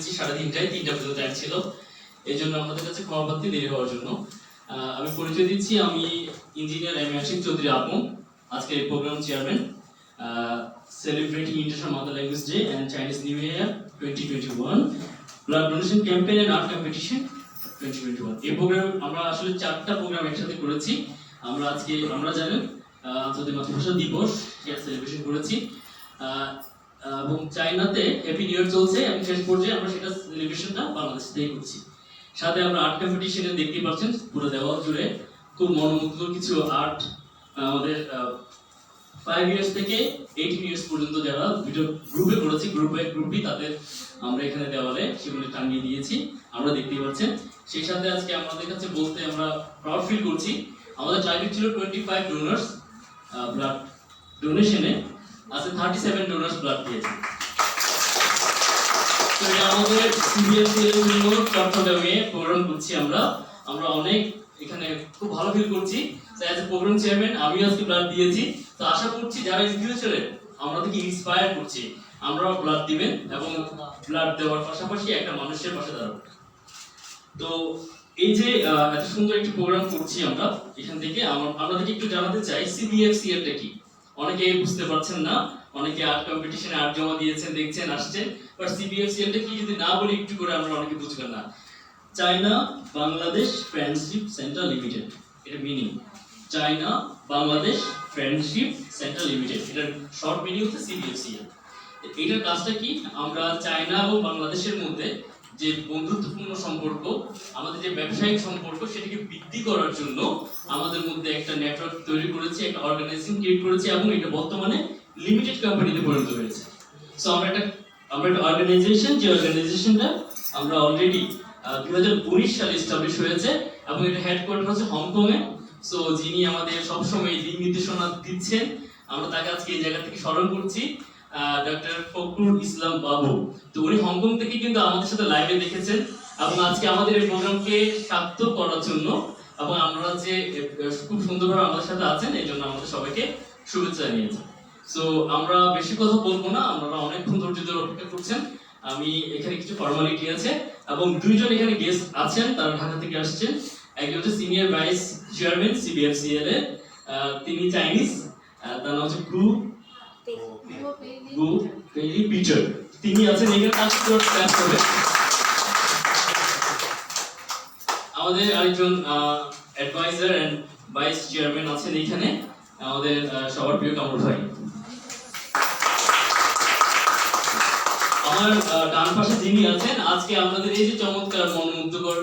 করছি 3:30টায়, 3টা পর্যন্ত টাইম ছিল, এই জন্য আমাদের কাছে ক্ষমা প্রার্থী দেরি হওয়ার জন্য। আমি পরিচয় দিচ্ছি, আমি ইঞ্জিনিয়ার এম আশিক চৌধুরী আপু, আজকে program chairman, celebrating international mother language day and Chinese new year 2021, blood donation campaign and art competition 2021। এই প্রোগ্রাম আমরা আসলে 4টা প্রোগ্রাম একসাথে করেছি। আমরা জানেন আন্তর্জাতিক মাতৃভাষা দিবস সেটা সেলিব্রেশন করেছি, এবং চায়নাতে হ্যাপি নিউ ইয়ার চলছে এবং শেষ পর্যায়ে আমরা সেটা সেলিব্রেশনটা বাংলাদেশ থেকে করছি। সাথে আমরা আর্ট কম্পিটিশনে দেখতে পাচ্ছেন পুরো দেওয়াল জুড়ে খুব মনোমুগ্ধকর কিছু আর্ট, আমাদের 5 ইয়ার্স থেকে 18 ইয়ার্স পর্যন্ত যারা ভিডিও গ্রুপে করেছি, গ্রুপই তাদের আমরা এখানে দেওয়ালে সেগুলো টাঙিয়ে দিয়েছি, আমরা দেখতেই পাচ্ছেন। সেই সাথে আজকে আমাদের কাছে বলতে আমরা প্রাউড ফিল করছি, আমাদের টার্গেট ছিল 25 ডোনার্স ব্লাড ডোনেশনে, আজকে 37 ডোনার্স ব্লাড দিয়েছে। তো এটা আমাদের সিবিএসসি এর জন্য চট্টগ্রামে প্রোগ্রাম করছি আমরা অনেক এখানে খুব ভালো ফিল করছি। অ্যাজ এ প্রোগ্রাম চেয়ারম্যান আমি আজকে ব্লাড দিয়েছি, তো আশা করছি যারা ইন ফিউচারে আমাদেরকে ইন্সপায়ার করছে আমরাও ব্লাড দিবেন এবং ব্লাড দেওয়ার পাশাপাশি একটা মানুষের পাশে দাঁড়াবো। তো এই যে এত সুন্দর একটি প্রোগ্রাম করছি আমরা, এখান থেকে আপনাদেরকে একটু জানাতে চাই সিবিএফসিএল টা কি। অনেকে বুঝতে পারছেন না, অনেকে আর্ট কম্পিটিশনে আর্ট জমা দিয়েছেন, দেখছেন, আসছেন, বাট সিবিএফসিএল টা কি যদি না বলি একটু করে আমরা অনেকে বুঝবেন না। China Bangladesh friendship centre limited, এটা meaning China Bangladesh friendship centre limited, এটার শর্ট মিনিং হচ্ছে সিবিএফসিএল। এটার কাজটা কি, আমরা চায়না এবং বাংলাদেশের মধ্যে যে বন্ধুত্বপূর্ণ সম্পর্ক, আমাদের যে ব্যবসায়িক সম্পর্ক, সেটাকে বৃদ্ধি করার জন্য আমাদের মধ্যে একটা নেটওয়ার্ক তৈরি করেছি, একটা অর্গানাইজেশন ক্রিয়েট করেছি এবং এটা বর্তমানে লিমিটেড কোম্পানিতে পরিণত হয়েছে। সো আমরা একটা অর্গানাইজেশন, যে অর্গানাইজেশনটা আমরা অলরেডি 2019 সালে এস্টাবলিশ হয়েছে এবং এটা হেডকোয়ার্টার হচ্ছে হংকং এ। সো যিনি আমাদের সবসময় দিক নির্দেশনা দিচ্ছেন, আমরা তাকে আজকে এই জায়গা থেকে স্মরণ করছি, ডক্টর ফখরুল ইসলাম বাবু। তো উনি হংকং থেকে কিন্তু আমাদের সাথে লাইভে দেখেছেন এবং আজকে আমাদের এই প্রোগ্রামকে সার্থক করার জন্য এবং আমরা যে খুব সুন্দরভাবে আমাদের সাথে আছেন, এই জন্য আমাদের সবাইকে শুভেচ্ছা জানিয়েছি। সো আমরা বেশি কথা বলবো না, আপনারা অনেকক্ষণ ধৈর্য ধরে অপেক্ষা করছেন। আমি এখানে কিছু ফর্মালিটি আছে এবং দুইজন এখানে গেস্ট আছেন, তারা ঢাকা থেকে আসছেন। একজন হচ্ছে সিনিয়র ভাইস চেয়ারম্যান সিবিএফসিএল এর, তিনি চাইনিজ, তার নাম হচ্ছে গু পিটার, তিনি আছেন এখানে কাজ করবে। আমাদের আরেকজন অ্যাডভাইজার এন্ড ভাইস চেয়ারম্যান আছেন এখানে, আমাদের সবার প্রিয় কামরুল ভাই। আমার ডান পাশে যিনি আছেন, আজকে আমাদের এই যে চমৎকার মনোমুগ্ধকর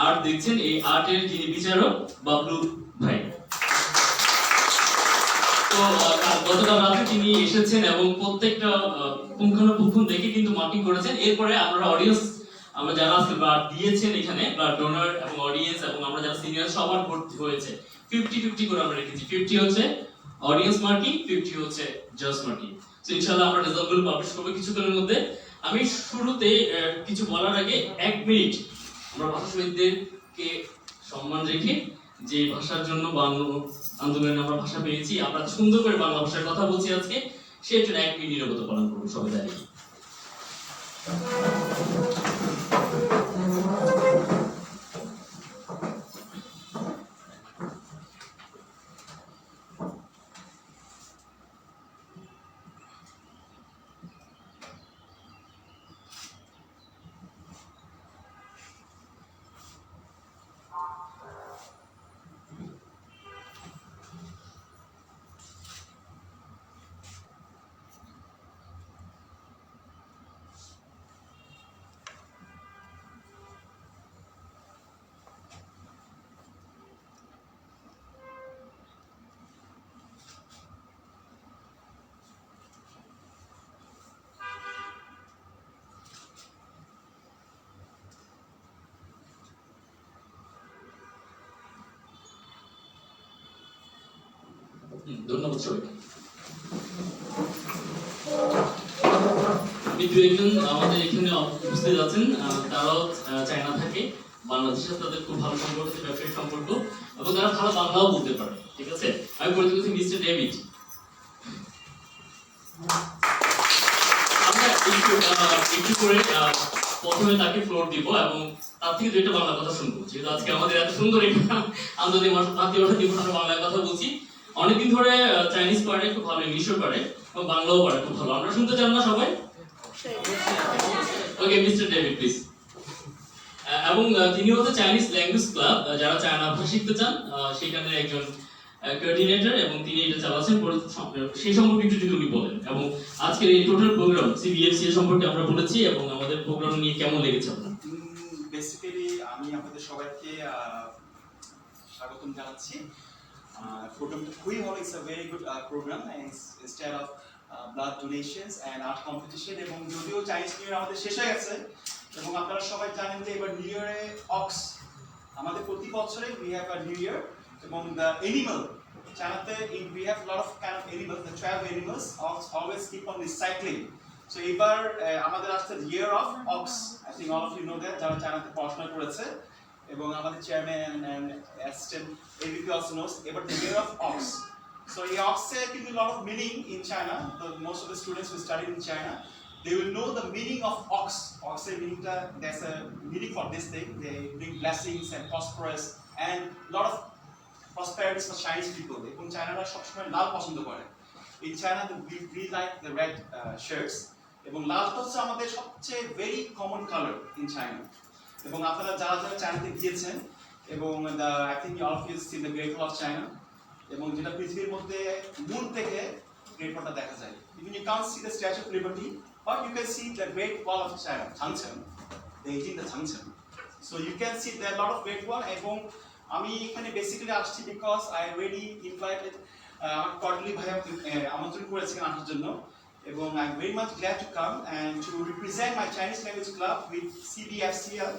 আর্ট দেখছেন, এই আর্টের যিনি বিচারক বাবলু ভাই। তো গতকাল রাতে তিনি এসেছেন এবং প্রত্যেকটা পুঙ্খানুপুঙ্খ দেখে কিন্তু মার্কিং করেছেন। এরপরে আমরা অডিয়েন্স, আমরা যারা আজকে ব্লাড দিয়েছেন এখানে, ব্লাড ডোনার এবং অডিয়েন্স এবং আমরা যারা সিনিয়র সবার ভর্তি হয়েছে 50-50 করে আমরা রেখেছি। 50 হচ্ছে অডিয়েন্স মার্কিং, 50 হচ্ছে জাজ মার্কিং। তো ইনশাআল্লাহ আমরা রেজাল্টগুলো পাবলিশ করব কিছুক্ষণের মধ্যে। আমি শুরুতে কিছু বলার আগে 1 মিনিট আমরা ভাষা শহীদদেরকে সম্মান রেখে, যে ভাষার জন্য বাংলা আন্দোলনে আমরা ভাষা পেয়েছি, আমরা সুন্দর করে বাংলা ভাষায় কথা বলছি আজকে, সেই জন্য 1 মিনিট নীরবতা পালন করবো সবাই দাঁড়িয়ে। ধন্যবাদ সবাইকে। দু একজন আমাদের এখানে উপস্থিত আছেন, তারাও চায়না থাকে, বাংলাদেশের সাথে তাদের খুব ভালো সম্পর্ক, ব্যবসায়িক সম্পর্ক, এবং তারা ভালো বাংলাও বলতে পারে। ঠিক আছে, আমি পরিচয় করছি মিস্টার ডেভিড। আমরা একটু করে প্রথমে তাকে ফ্লোর দিব এবং তার থেকে দুইটা বাংলা কথা শুনবো, যেহেতু আজকে আমাদের এত সুন্দর একটা আন্তর্জাতিক মাতৃভাষা দিবস, আমরা বাংলায় কথা বলছি। অনেকদিন ধরে চাইনিজ পারে, খুব ভালো ইংলিশও পারে এবং বাংলাও পারে খুব ভালো। আমরা শুনতে চান না সবাই? ওকে, মিস্টার ডেভিড প্লিজ। এবং তিনি হচ্ছে চাইনিজ ল্যাঙ্গুয়েজ ক্লাব, যারা চায়না ভাষা শিখতে চান সেখানে একজন কোঅর্ডিনেটর, এবং তিনি এটা চালাচ্ছেন। সেই সম্পর্কে একটু যদি উনি বলেন, এবং আজকের এই টোটাল প্রোগ্রাম সিবিএফসি সম্পর্কে আমরা বলেছি, এবং আমাদের প্রোগ্রাম নিয়ে কেমন লেগেছে আপনার? বেসিক্যালি আমি আপনাদের সবাইকে স্বাগতম জানাচ্ছি। প্রোগ্রামটা খুবই ভালো, it's a very good program instead of blood donations and art competition. এবং যদিও চাইনিজ নিউ ইয়ার আমাদের শেষ হয়ে গেছে, এবং আপনারা সবাই জানেন যে এবার নিউ ইয়ারে অক্স, আমাদের প্রতি বছরে we have a new year, এবং দ্য এনিমাল চায়নাতে we have lot of kind of animals, the 12 animals always keep on recycling. So এবার আমাদের আসছে year of ox, I think all of you know that, যারা চায়নাতে পড়াশোনা করেছে, এবং আমাদের chairman and assistant AVP also knows এবার the year of ox. So ox can be a lot of meaning in China. Most of the students who study in China, they will know the meaning of ox. Ox meaning that there's a meaning for this thing. They bring blessings and prosperous and a lot of prosperity for Chinese people. In China, সবসময় লাল পছন্দ করে। In China, we like the red shirts. এবং লালটা হচ্ছে আমাদের সবচেয়ে very common color in China. এবং আপনারা যারা যারা চায়নাতে গিয়েছেন, এবং I think all of you have seen the Great Wall of China. এবং যেটা পৃথিবীর মধ্যে মুন থেকে গ্রেট ওয়ালটা দেখা যায়। Even you can't see the Statue of Liberty, but you can see the Great Wall of China, Changchun, Beijing the Changchun. So you can see there are a lot of Great Wall. এবং আমি এখানে basically আসছি because I really invited আমার কর্ডলি ভাই আমন্ত্রণ করেছিলেন আসার জন্য, এবং I'm very much glad to come and to represent my Chinese language club with CBFCL.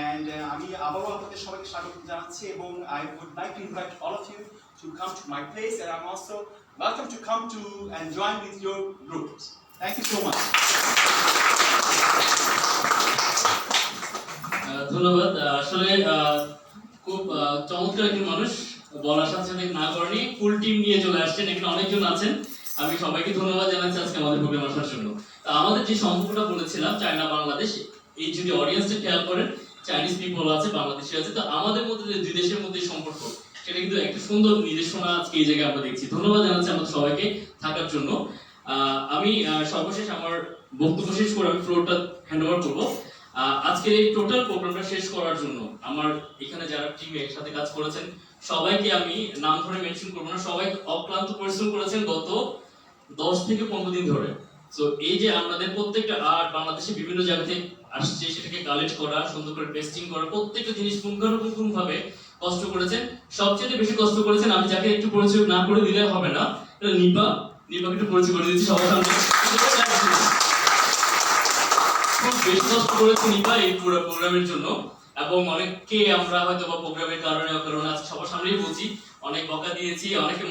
And আমি আবারও আপনাদের সবাইকে স্বাগত জানাচ্ছি, এবং I would like to invite all of you to come to my place, and I'm also welcome to come to and join with your groups. Thank you so much. ধন্যবাদ। আসলে খুব চমৎকার একজন মানুষ, বলার সাথে সাথে না করেনি, ফুল টিম নিয়ে চলে আসছেন। এখানে অনেকজন আছেন, আমি সবাইকে ধন্যবাদ জানাচ্ছি আজকে আমাদের প্রোগ্রাম আসার জন্য। আমাদের যে সম্পর্কটা বলেছিলাম চায়না বাংলাদেশ, এই যদি অডিয়েন্সটা খেয়াল করেন, চাইনিজ পিপল আছে, বাংলাদেশি আছে, তো আমাদের মধ্যে যে দুই দেশের মধ্যে সম্পর্ক, সেটা কিন্তু একটা সুন্দর নির্দেশনা আজকে এই জায়গায় আমরা দেখছি। ধন্যবাদ জানাচ্ছি আমাদের সবাইকে থাকার জন্য। আমি সর্বশেষ আমার বক্তব্য শেষ করে আমি ফ্লোরটা হ্যান্ড ওভার করবো। আজকের এই টোটাল প্রোগ্রামটা শেষ করার জন্য আমার এখানে যারা টিমে একসাথে কাজ করেছেন সবাইকে আমি নাম ধরে মেনশন করবো না, সবাই অক্লান্ত পরিশ্রম করেছেন গত 10 থেকে 15 দিন ধরে। তো এই যে আমাদের প্রত্যেকটা আর্ট বাংলাদেশে বিভিন্ন জায়গা থেকে আসছে, সেটাকে কালেক্ট করা, সুন্দর করে পেস্টিং করা, প্রত্যেকটা জিনিস পুঙ্খানুপুঙ্খ ভাবে কষ্ট করেছেন। সবচেয়ে বেশি কষ্ট করেছেন, আমি যাকে একটু পরিচয় না করে দিলে হবে না, এটা নিপাকে একটু পরিচয় করে দিচ্ছি সবার সামনে। খুব বেশি কষ্ট করেছে নিপা এই পুরো প্রোগ্রামের জন্য, এবং অনেককে আমরা হয়তো বা প্রোগ্রামের কারণে আজকে সবার সামনেই বলছি, অনেক বকা দিয়েছি, অনেকে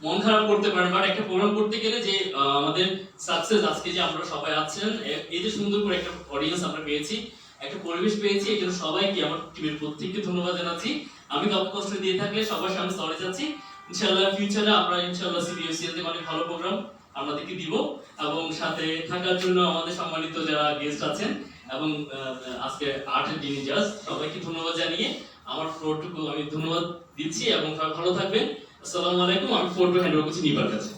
মন খারাপ করতে পারেন, বাট একটা প্রোগ্রাম করতে গেলে যে আমাদের সাকসেস, আজকে যে আমরা সবাই আছেন, এই যে সুন্দর করে একটা অডিয়েন্স আমরা পেয়েছি, একটা পরিবেশ পেয়েছি, এই জন্য সবাইকে আমার টিমের প্রত্যেককে ধন্যবাদ জানাচ্ছি। আমি কাউকে কষ্ট দিয়ে থাকলে সবার সামনে সরি যাচ্ছি। ইনশাআল্লাহ ফিউচারে আমরা ইনশাআল্লাহ সিবিএসসি তে অনেক ভালো প্রোগ্রাম আপনাদেরকে দিব, এবং সাথে থাকার জন্য আমাদের সম্মানিত যারা গেস্ট আছেন এবং আজকে আর্টের যিনি জাজ, সবাইকে ধন্যবাদ জানিয়ে আমার ফ্লোরটুকু আমি ধন্যবাদ দিচ্ছি, এবং সবাই ভালো থাকবেন। আসসালামু আলাইকুম। আমি ফ্লোরটু হ্যান্ড ওভার করছি নিবার কাছে।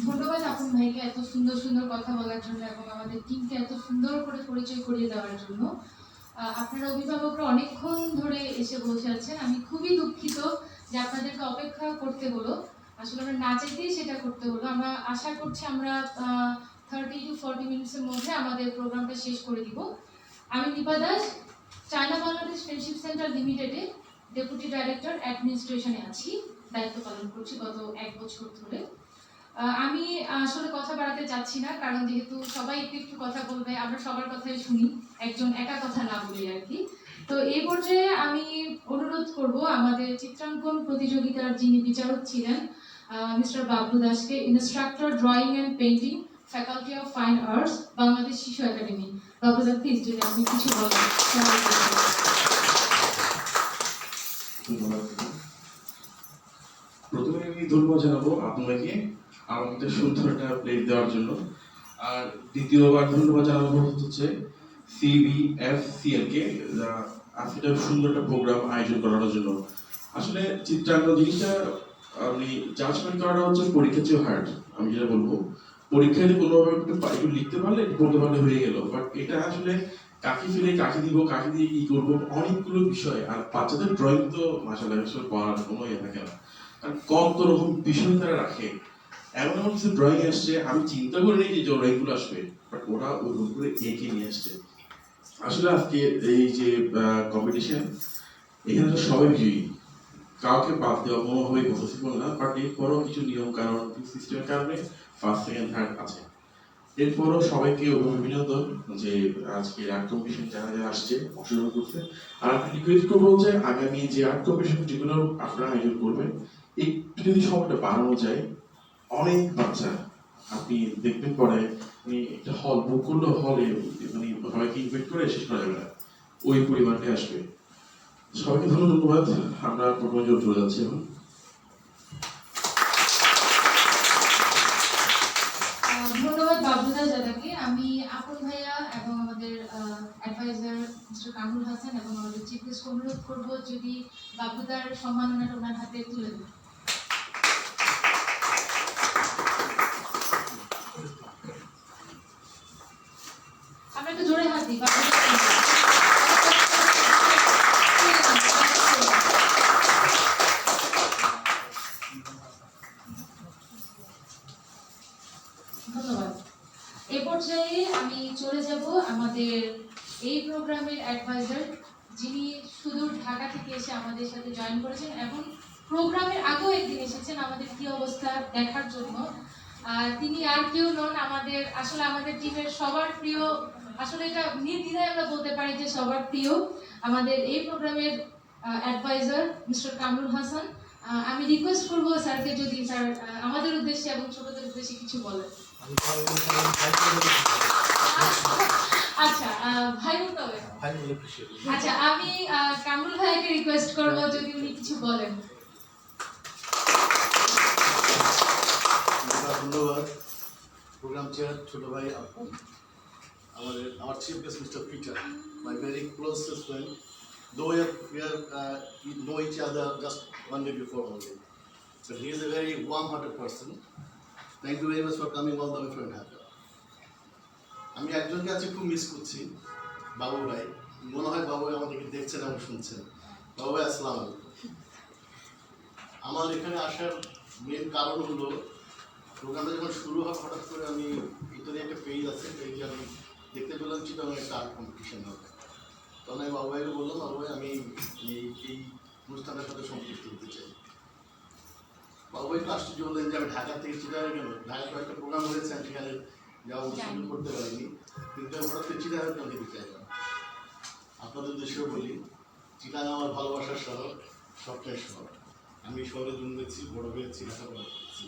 ধন্যবাদ আপন ভাইকে এত সুন্দর সুন্দর কথা বলার জন্য, এবং আমাদের টিমকে এত সুন্দর করে পরিচয় করিয়ে দেওয়ার জন্য। আপনারা অভিভাবকরা অনেকক্ষণ ধরে এসে বসে আছেন, আমি খুবই দুঃখিত যে আপনাদেরকে অপেক্ষা করতে হলো। আসলে আমরা না চাইতেই সেটা করতে হলো। আমরা আশা করছি আমরা 30 to 40 মিনিটসের মধ্যে আমাদের প্রোগ্রামটা শেষ করে দিব। আমি Nipa Das, China Bangladesh friendship centre লিমিটেডে ডেপুটি ডাইরেক্টর অ্যাডমিনিস্ট্রেশনে আছি, দায়িত্ব পালন করছি গত 1 বছর ধরে। আমি আসলে কথা বাড়াতে চাচ্ছি না, কারণ যেহেতু সবাই একটু একটু কথা বলবে, আমরা সবার কথাই শুনি, একজন একা কথা না বলি আর কি। তো এই পর্যায়ে আমি অনুরোধ করব আমাদের চিত্রাঙ্কন প্রতিযোগিতার যিনি বিচারক ছিলেন মিস্টার বাবলু দাসকে, instructor drawing and painting, faculty of fine arts, Bangladesh শিশু একাডেমি। বাবলু দা প্লিজ যদি আপনি কিছু বলেন। প্রথমে আমি ধন্যবাদ জানাবো আপনাকে আমাকে সুন্দর একটা প্লেট দেওয়ার জন্য। আর দ্বিতীয়বার ধন্যবাদ জানাবো হচ্ছে CBFCL কে, আজকে একটা সুন্দর একটা প্রোগ্রাম আয়োজন করার জন্য। আসলে চিত্রাঙ্কন জিনিসটা আপনি জাজমেন্ট করাটা হচ্ছে পরীক্ষার চেয়ে হার্ড। আমি যেটা বলবো, পরীক্ষায় কোনোভাবে একটু লিখতে পারলে পড়তে পারলে হয়ে গেল, বাট এটা আসলে কাকে ফেলে কাকে দিব, কাকে দিয়ে কি করবো, অনেকগুলো বিষয়। আর বাচ্চাদের ড্রয়িং তো মাশাআল্লাহ পড়ার কোনো ইয়ে থাকে না, কারণ কত রকম বিষয় তারা রাখে। এমন এমন কিছু ড্রয়িং আসছে আমি চিন্তা করে নিই যে ড্রয়িংগুলো আসবে, বাট ওরা ওই করে এঁকে নিয়ে আসছে। আসলে আজকে এই যে কম্পিটিশন, এখানে তো সবাই বিজয়ী, কাউকে বাদ দেওয়া কোনোভাবেই পসিবল না। বাট এরপরও কিছু নিয়ম কারণ সিস্টেমের কারণে ফার্স্ট সেকেন্ড থার্ড আছে। এরপরও সবাইকে অভিনন্দন যে আজকে আর্ট কম্পিটিশন যারা যারা আসছে অংশগ্রহণ করছে। আর রিকোয়েস্ট করবো যে আগামী যে আর্ট কম্পিটিশন যেগুলো আপনারা আয়োজন করবেন, একটু যদি সময়টা বাড়ানো যায়, অনেক বাচ্চা আপনি দেখবেন পরে একটা হল বুক করলো, হলে মানে সবাইকে ইনভাইট করে শেষ করা যাবে না, ওই পরিমাণে আসবে। সবাইকে ধন্যবাদ। আমরা প্রথমে জোর চলে যাচ্ছি এখন। ধন্যবাদ বাবুদা দাদাকে। আমি আপন ভাইয়া এবং আমাদের অ্যাডভাইজার মিস্টার কামরুল হাসান এবং আমাদের চিফ গেস্ট অনুরোধ করবো যদি বাবুদার সম্মাননাটা ওনার হাতে তুলে দেন। আমরা একটু জোরে হাত দিই বাবুদা। ধন্যবাদ। এ পর্যায়ে আমি চলে যাব আমাদের এই প্রোগ্রামের অ্যাডভাইজার, যিনি সুদূর ঢাকা থেকে এসে আমাদের সাথে জয়েন করেছেন এবং প্রোগ্রামের আগেও একদিন এসেছেন আমাদের কি অবস্থা দেখার জন্য। তিনি আর কেউ নন, আমাদের টিমের সবার প্রিয়, আসলে এটা নির্দ্বিধায় আমরা বলতে পারি যে সবার প্রিয় আমাদের এই প্রোগ্রামের অ্যাডভাইজার মিস্টার কামরুল হাসান। আমি রিকোয়েস্ট করবো স্যারকে যদি স্যার আমাদের উদ্দেশ্যে এবং ছোটদের উদ্দেশ্যে কিছু বলেন। আচ্ছা, ভাই বলতে হবে। আচ্ছা, আমি কামরুল ভাইকে রিকোয়েস্ট করবো যদি উনি কিছু বলেন। ধন্যবাদ প্রোগ্রাম চেয়ার ছোট ভাই আপু, our chief guest Mr. Peter, my very closest friend, though we know each other just one day before only, so he is a very warm-hearted person. Thank you very much for coming all the way from Dhaka. আমি একজনকে আজকে খুব miss করছি, বাবু ভাই। মনে হয় বাবু আমাদেরকে দেখছেন এবং শুনছেন। বাবু ভাই আসসালামু আলাইকুম। আমার এখানে আসার মেন কারণ হলো প্রোগ্রামটা যখন শুরু হয় হঠাৎ করে আমি ভিতরে একটা পেজ আছে, পেজে আমি দেখতে পেলাম চিটাগাং একটা আর্ট কম্পিটিশন হবে। তখন আমি বাবু ভাইকে বললাম, বাবু ভাই আমি এই অনুষ্ঠানটার সাথে সম্পৃক্ত হতে চাই। বাবু ভাই আশ্চর্য বললেন যে আমি ঢাকা থেকে চিটাগাং গেল, ঢাকায় কয়েকটা প্রোগ্রাম হয়েছে আমি সেখানে যাওয়া অনুষ্ঠান করতে পারিনি, কিন্তু হঠাৎ করে চিটাগাং কেন দেখতে চাইলাম। আপনাদের উদ্দেশ্যেও বলি, চিটাগাং আমার ভালোবাসার শহর, স্বপ্নের শহর। আমি শহরে জন্মেছি, বড় হয়েছি, লেখাপড়া করেছি,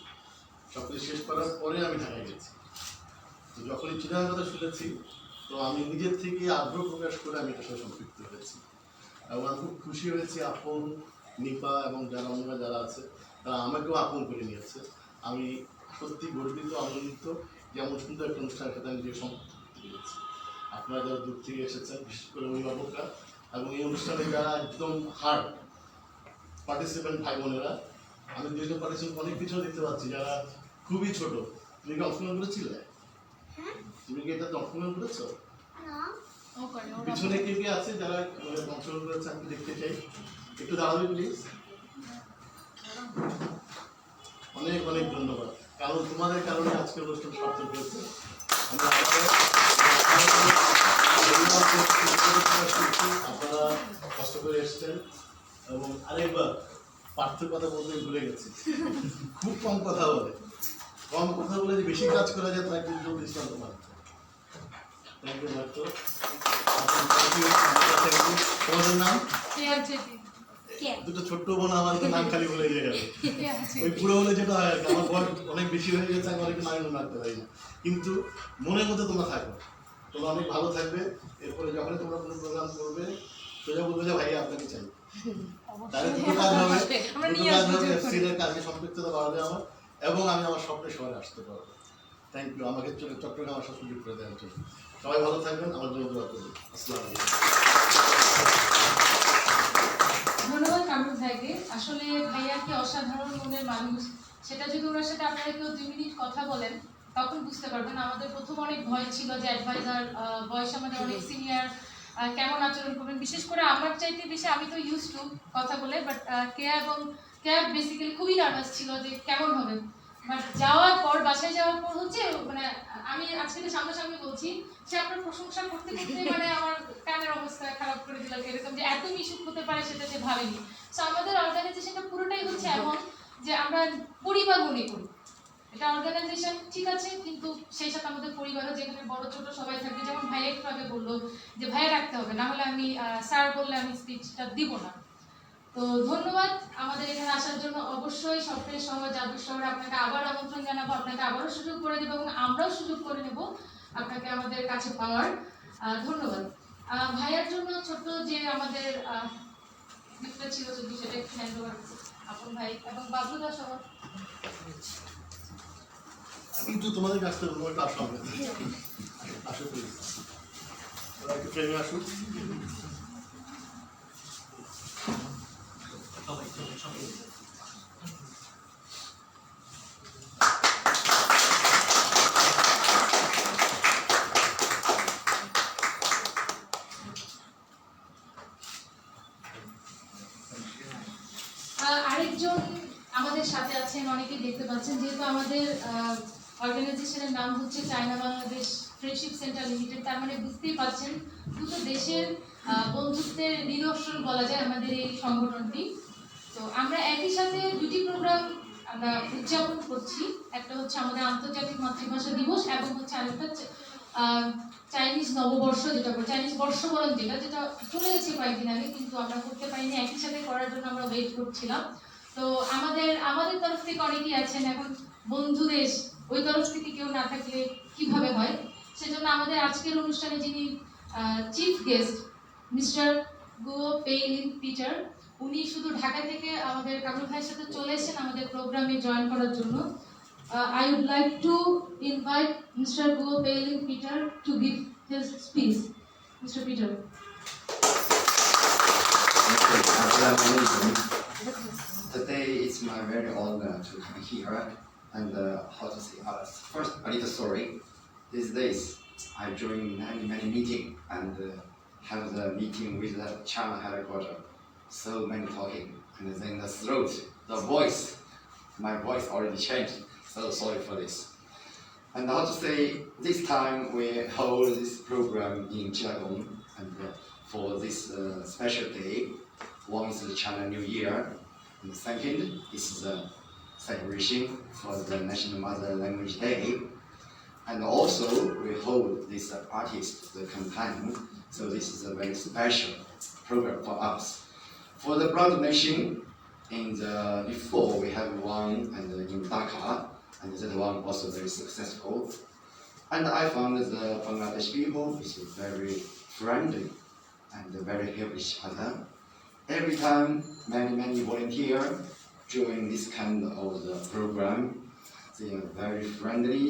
সব কিছু শেষ করার পরে আমি ঢাকায় গেছি। তো যখনই চিটাগাং কথা শুনেছি, তো আমি নিজের থেকে আগ্রহ প্রকাশ করে আমি এটার সাথে সম্পৃক্ত হয়েছি এবং আমি খুব খুশি হয়েছি। আপন, নিপা এবং যারা অন্যরা যারা আছে তারা আমাকেও আপন করে নিয়েছে। আমি সত্যি গর্বিত, আনন্দিত যে এমন সুন্দর একটা অনুষ্ঠানের সাথে আমি নিজেকে সম্পৃক্ত হয়েছি। আপনারা যারা দূর থেকে এসেছেন, বিশেষ করে অভিভাবকরা এবং এই অনুষ্ঠানে যারা একদম হার্ড পার্টিসিপেন্ট ভাই বোনেরা, আমি দুইজন পার্টিসিপেন্ট অনেক কিছু দেখতে পাচ্ছি যারা খুবই ছোট। তুমি কি অংশগ্রহণ করেছিলে? তুমি কি এটাতে অংশগ্রহণ করেছো? পিছনে কে কে আছে যারা অংশগ্রহণ করেছে আমি দেখতে চাই, একটু দাঁড়াবে প্লিজ। অনেক অনেক ধন্যবাদ, কারণ তোমাদের কারণে আজকে অনুষ্ঠান সার্থক হয়েছে। আপনারা কষ্ট করে এসছেন এবং আরেকবার পার্থের কথা বলতে ভুলে গেছি, খুব কম কথা বলে যে বেশি কাজ করা যায় তার একটু জোর দৃষ্টান্ত মাত্র। থ্যাংক ইউ মাত্র। তোমাদের নাম? দুটো ছোট্ট বোন আমার তো নাম খালি বলে গিয়ে গেল, ওই পুরো বলে যেটা হয় আর কি। আমার বয়স অনেক বেশি হয়ে গেছে, আমি অনেক নাম রাখতে পারি না, কিন্তু মনের মধ্যে তোমরা থাকো, তোমরা অনেক ভালো থাকবে। এরপরে যখনই তোমরা কোনো প্রোগ্রাম করবে সোজা বলবে যে ভাই আপনাকে চাই, তাহলে দুটো কাজ হবে। দুটো কাজ হবে, এফসির কাজে সম্পৃক্ততা বাড়বে আমার এবং আমি আমার স্বপ্নের শহরে আসতে পারবো। থ্যাংক ইউ আমাকে চট্টগ্রাম আসার সুযোগ করে দেওয়ার জন্য। সবাই ভালো থাকবেন, আমার জন্য দোয়া করবেন। আসসালামু আলাইকুম। ধন্যবাদ কামরুল ভাইকে। আসলে ভাইয়া কি অসাধারণ মনের মানুষ, সেটা যদি ওনার সাথে আপনারা কেউ 2 মিনিট কথা বলেন তখন বুঝতে পারবেন। আমাদের প্রথম অনেক ভয় ছিল যে অ্যাডভাইজার, বয়স আমাদের অনেক সিনিয়র, কেমন আচরণ করবেন। বিশেষ করে আমার চাইতে বেশি আমি তো ইউজ টু কথা বলে, বাট ক্যাব বেসিক্যালি খুবই নার্ভাস ছিল যে কেমন হবে। বাট যাওয়ার পর, বাসায় যাওয়ার পর হচ্ছে মানে আমি আজকে তো সামনাসামনি বলছি, সে আপনার প্রশংসা করতে করতে মানে আমার কানের অবস্থা খারাপ করে দিল, এরকম যে এত মিশুক হতে পারে সেটা সে ভাবেনি। সো আমাদের অর্গানাইজেশনটা পুরোটাই হচ্ছে এমন যে আমরা পরিবার মনে করি। এটা অর্গানাইজেশন ঠিক আছে, কিন্তু সেই সাথে আমাদের পরিবারও, যেখানে বড় ছোট সবাই থাকবে। যেমন ভাইয়া একটু আগে বললো যে ভাইয়া রাখতে হবে, না হলে আমি স্যার বললে আমি স্পিচটা দিব না। তো ধন্যবাদ আমাদের এখানে আসার জন্য। অবশ্যই স্বপ্নের শহর, জাদুর শহরে আপনাকে আবার আমন্ত্রণ জানাবো, আপনাকে আবারও সুযোগ করে দেবো এবং আমরাও সুযোগ করে নেব আপনাকে আমাদের কাছে পাওয়ার। ধন্যবাদ। ভাইয়ার জন্য ছোট্ট যে আমাদের গিফটটা ছিল, যদি সেটা একটু হ্যান্ড ওভার আপন ভাই এবং বাবুদা সহ। কিন্তু তোমাদের কাছ থেকে তোমার কাজ সামনে আসো প্লিজ, ওরা একটু ট্রেনে আসুক। আরেকজন আমাদের সাথে আছেন, অনেকেই দেখতে পাচ্ছেন। যেহেতু আমাদের অর্গানাইজেশনের নাম হচ্ছে China Bangladesh friendship centre limited, তার মানে বুঝতেই পারছেন দুটো দেশের বন্ধুত্বের নিদর্শন বলা যায় আমাদের এই সংগঠনটি। তো আমরা একই সাথে দুটি প্রোগ্রাম আমরা উদযাপন করছি। একটা হচ্ছে আমাদের আন্তর্জাতিক মাতৃভাষা দিবস এবং হচ্ছে আরেকটা চাইনিজ নববর্ষ, যেটা চাইনিজ বর্ষবরণ, যেটা চলে গেছে কয়েকদিন আগে, কিন্তু আমরা করতে পারিনি। একই সাথে করার জন্য আমরা ওয়েট করছিলাম। তো আমাদের তরফ থেকে অনেকেই আছেন, এখন বন্ধু দেশ, ওই তরফ থেকে কেউ না থাকলে কিভাবে হয়। সেজন্য আমাদের আজকের অনুষ্ঠানে যিনি chief guest mister Guo Peilin Peter, উনি শুধু ঢাকা থেকে আমাদের কামরুল ভাইয়ের সাথে চলে এসেছেন আমাদের প্রোগ্রামে জয়েন করার জন্য। I would like to invite Mr. Guo Peilin Peter to give his speech. Mr. Peter. Today it's my very honor to come here and how to say first a little story. These days I join many meetings and have the meeting with the China headquarters. So many talking and then the throat, the voice, my voice already changed. So sorry for this. And how to say this time we hold this program in Chittagong and for this special day. One is the China New Year. And the second is the celebration for the National Mother Language Day. And also we hold this artist, the campaign, so this is a very special program for us. For the blood donation, before we have one and in Dhaka, and that one also very successful. And I found that the Bangladesh people is very friendly and very help each other. Every time many volunteers join this kind of the program, they are very friendly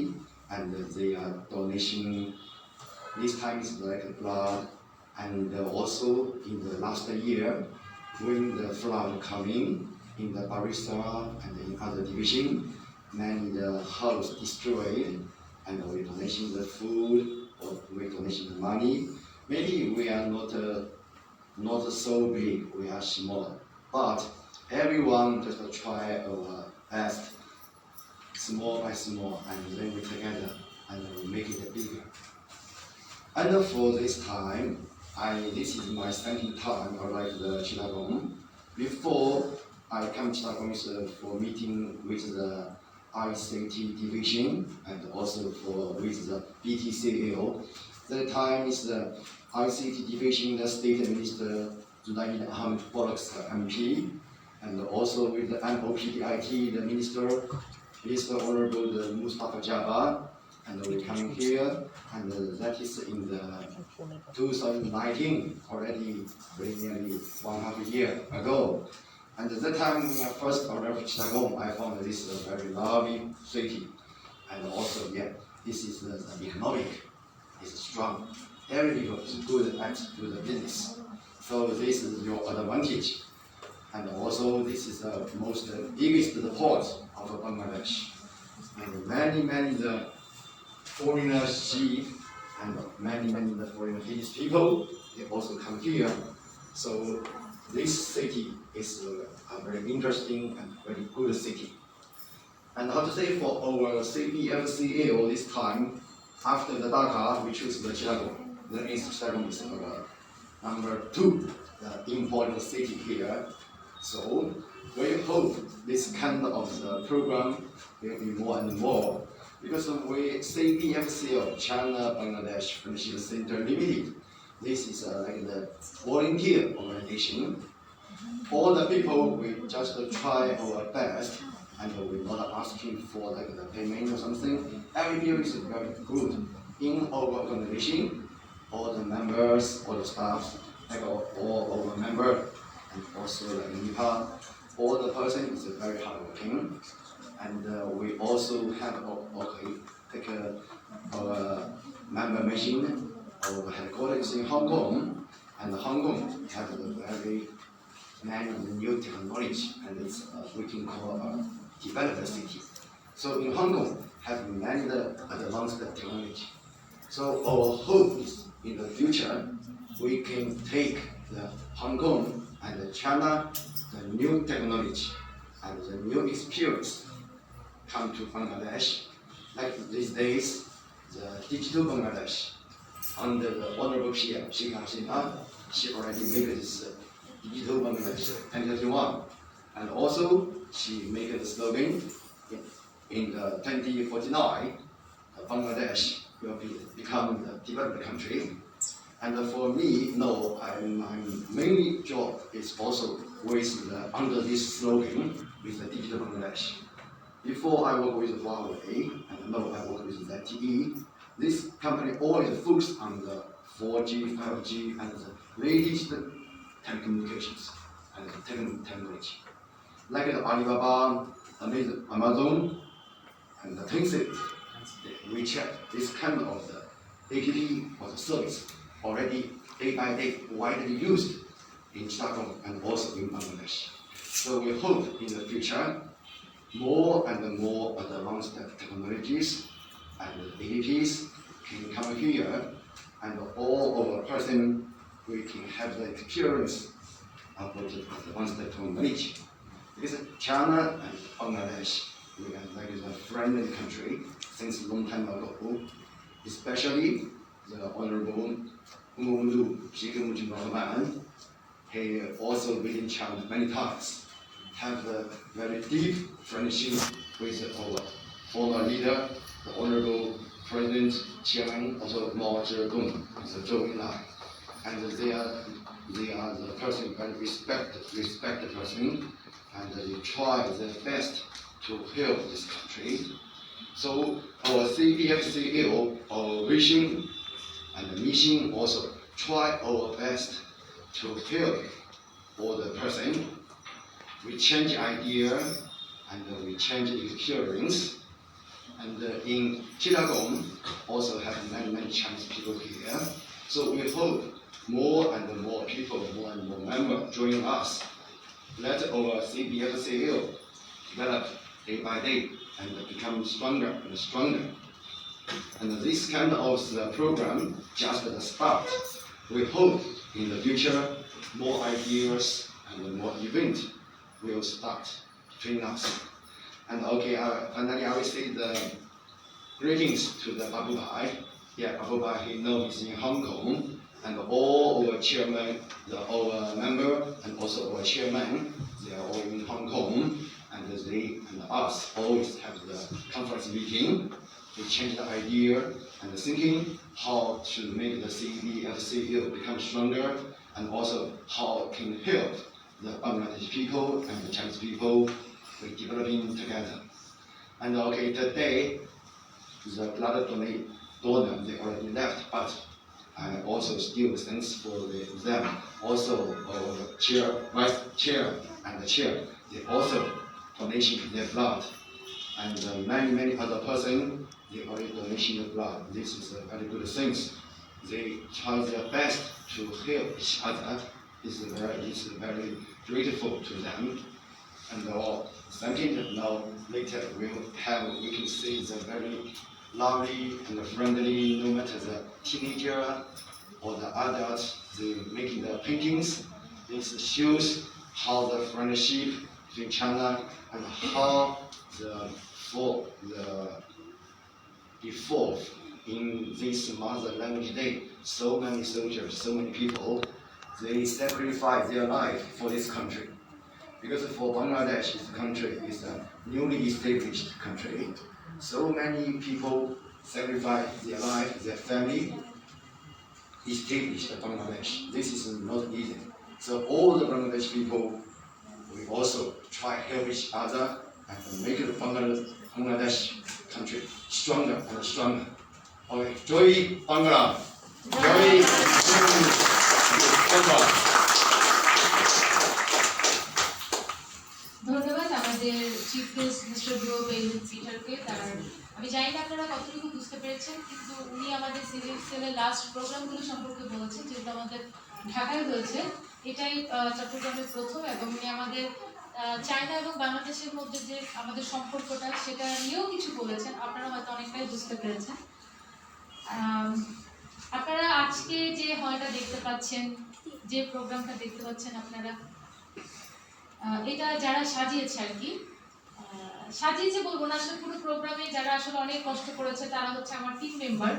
and they are donation. This time is like blood, and also in the last year when the flood coming in the Barista and in other division, many the house destroyed, and we donation the food or we donation the money. Maybe we are not so big, we are small, but everyone just try our best, small by small, and then we together and we make it bigger. And for this time, this is my second time I like the Chittagong. Before I come to Chittagong for meeting with the ICT division and also with the BTCAO. The time is the ICT division, the state minister Zunaid Ahmed Bolaks MP, and also with the MOPDIT, the minister Honorable Mustafa Jabbar, and we coming here, and that is in the 2019, already very nearly 1.5 years ago. And at that time, when I first arrived in Chittagong, I found that this is a very lovely city. And also, yeah, this is the economic is strong. Every people is good at do the business. So this is your advantage. And also, this is the most biggest port of Bangladesh. And many the foreigners see, and many the foreign Finnish people, they also come here. So this city is a very interesting and very good city. And how to say for our CPFCAO this time, after the Dhaka, we choose the Chittagong. That means Chittagong is our number 2, the important city here. So we hope this kind of the program will be more and more, because we CPFCAO, China Bangladesh Friendship Center Limited. This is like the volunteer organization. All the people, we just try our best, and we're not asking for like the payment or something. Every year is very good in our organization. All the members, all the staff, like all our members, and also like NIPA, all the person is very hardworking. And we also have our member machine. Our headquarters in Hong Kong, and Hong Kong has a very many new technology, and it's we can call a developed city. So in Hong Kong have many advanced technology. So our hope is in the future we can take the Hong Kong and the China, the new technology and the new experience come to Bangladesh. Like these days, the digital Bangladesh. Under the Honorable PM, Sheikh Hasina, she already made this digital Bangladesh 2021. And also, she made the slogan in the 2049, Bangladesh will become the developed country. And for me, no, my main job is also with under this slogan with the digital Bangladesh. Before I work with Huawei, and now I work with ZTE. This company always focuses on the 4G, 5G, and the latest telecommunications and technology. Like the Alibaba, Amazon, and the Tencent, WeChat, this kind of the app or the service already day by day widely used in Chittagong and also in Bangladesh. So we hope in the future more and more advanced technologies and apps can come here, and all our person we can have the experience of the advanced technology. Because China and Bangladesh, we are like a friendly country since a long time ago, especially the Honorable Sheikh Mujibur Rahman. He also visited China many times, have a very deep friendship with our former leader, the Honorable President Chairman, also Mao Zedong, Zhou Enlai. And they are the person very respected person, and they try their best to help this country. So our CPFCAO, our vision and mission also try our best to help all the person. We change idea and we change experience. And in Chittagong also have many Chinese people here. So we hope more and more people, more and more members join us. Let our CPFCAO develop day by day and become stronger and stronger. And this kind of program just the start. We hope in the future more ideas and more events will start between us. And okay, finally I will say the greetings to the Babu Bhai. Yeah, Babu Bhai, he knows he's in Hong Kong, and all our chairman, our member, and also our chairman, they are all in Hong Kong, and they and us always have the conference meeting. We change the idea and the thinking how to make the CPFCAO become stronger, and also how it can help the Bangladeshi people and the Chinese people with developing together. And okay, today the blood donor they already left, but I also still thanks for them. Also our vice chair and the chair, they also donation their blood. And many other persons, they already donation their blood. This is a very good thing. They try their best to help each other. It's very grateful to them. And second, now later we can see the very lovely and friendly, no matter the teenager or the adults, they making the paintings. This shows how the friendship between China and how before in this Mother Language Day, so many soldiers, so many people, they sacrifice their life for this country. Because for Bangladesh, this country is a newly established country. So many people sacrifice their life, their family, establish Bangladesh. This is not easy. So all the Bangladesh people, we also try to help each other and make the Bangladesh country stronger and stronger. Okay, Joy Bangla. Joy Bangla. ধন্যবাদ আমাদের chief guest mister bro বেইলুন পিটারকে। আমি জানি না আপনারা কতটুকু বুঝতে পেরেছেন, কিন্তু উনি আমাদের সিভিল সেলের লাস্ট প্রোগ্রামগুলো সম্পর্কে বলেছেন, যেগুলো আমাদের ঢাকায় হয়েছে। এটাই চট্টগ্রামের প্রথম, এবং উনি আমাদের চায়না এবং বাংলাদেশের মধ্যে যে আমাদের সম্পর্কটা, সেটা নিয়েও কিছু বলেছেন। আপনারা হয়তো অনেকটাই বুঝতে পেরেছেন। আপনারা আজকে যে হলটা দেখতে পাচ্ছেন, যে প্রোগ্রামটা দেখতে পাচ্ছেন আপনারা, এটা যারা সাজিয়েছে আর কি, সাজিয়েছে বলবো না, আসলে পুরো প্রোগ্রামে যারা আসলে অনেক কষ্ট করেছে তারা হচ্ছে আমার টিম মেম্বার,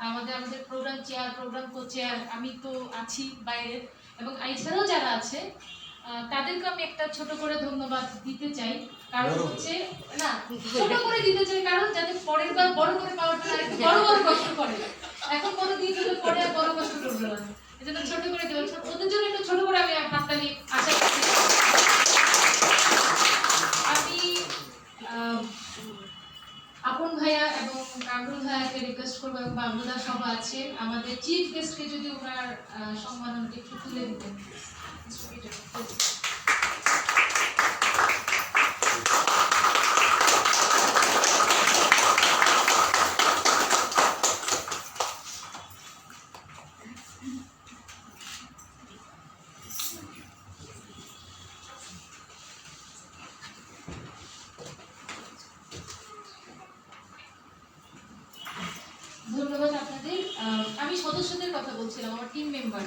আমাদের program chair, program co chair, আমি তো আছি বাইরে, এবং এছাড়াও যারা আছে তাদেরকে আমি একটা ছোট করে ধন্যবাদ দিতে চাই। কারণ হচ্ছে না, ছোট করে দিতে চাই কারণ যাতে পরের বার বড় করে পাওয়ার জন্য একটু বড় কষ্ট করে। এখন বড় দিয়ে দিলে পরে আর বড় কষ্ট করবে না, এজন্য ছোট করে দেবো। ওদের জন্য একটু ছোট করে আমি হাততালি আশা করছি। আমি আপন ভাইয়া এবং কামরুল ভাইয়াকে রিকোয়েস্ট করবো, এবং বাবলুদা সহ আছেন, আমাদের চিফ গেস্টকে যদি ওনার সম্মাননাটা একটু তুলে দিতেন। ধন্যবাদ আপনাদের। আমি সদস্যদের কথা বলছিলাম, আমার টিম মেম্বার।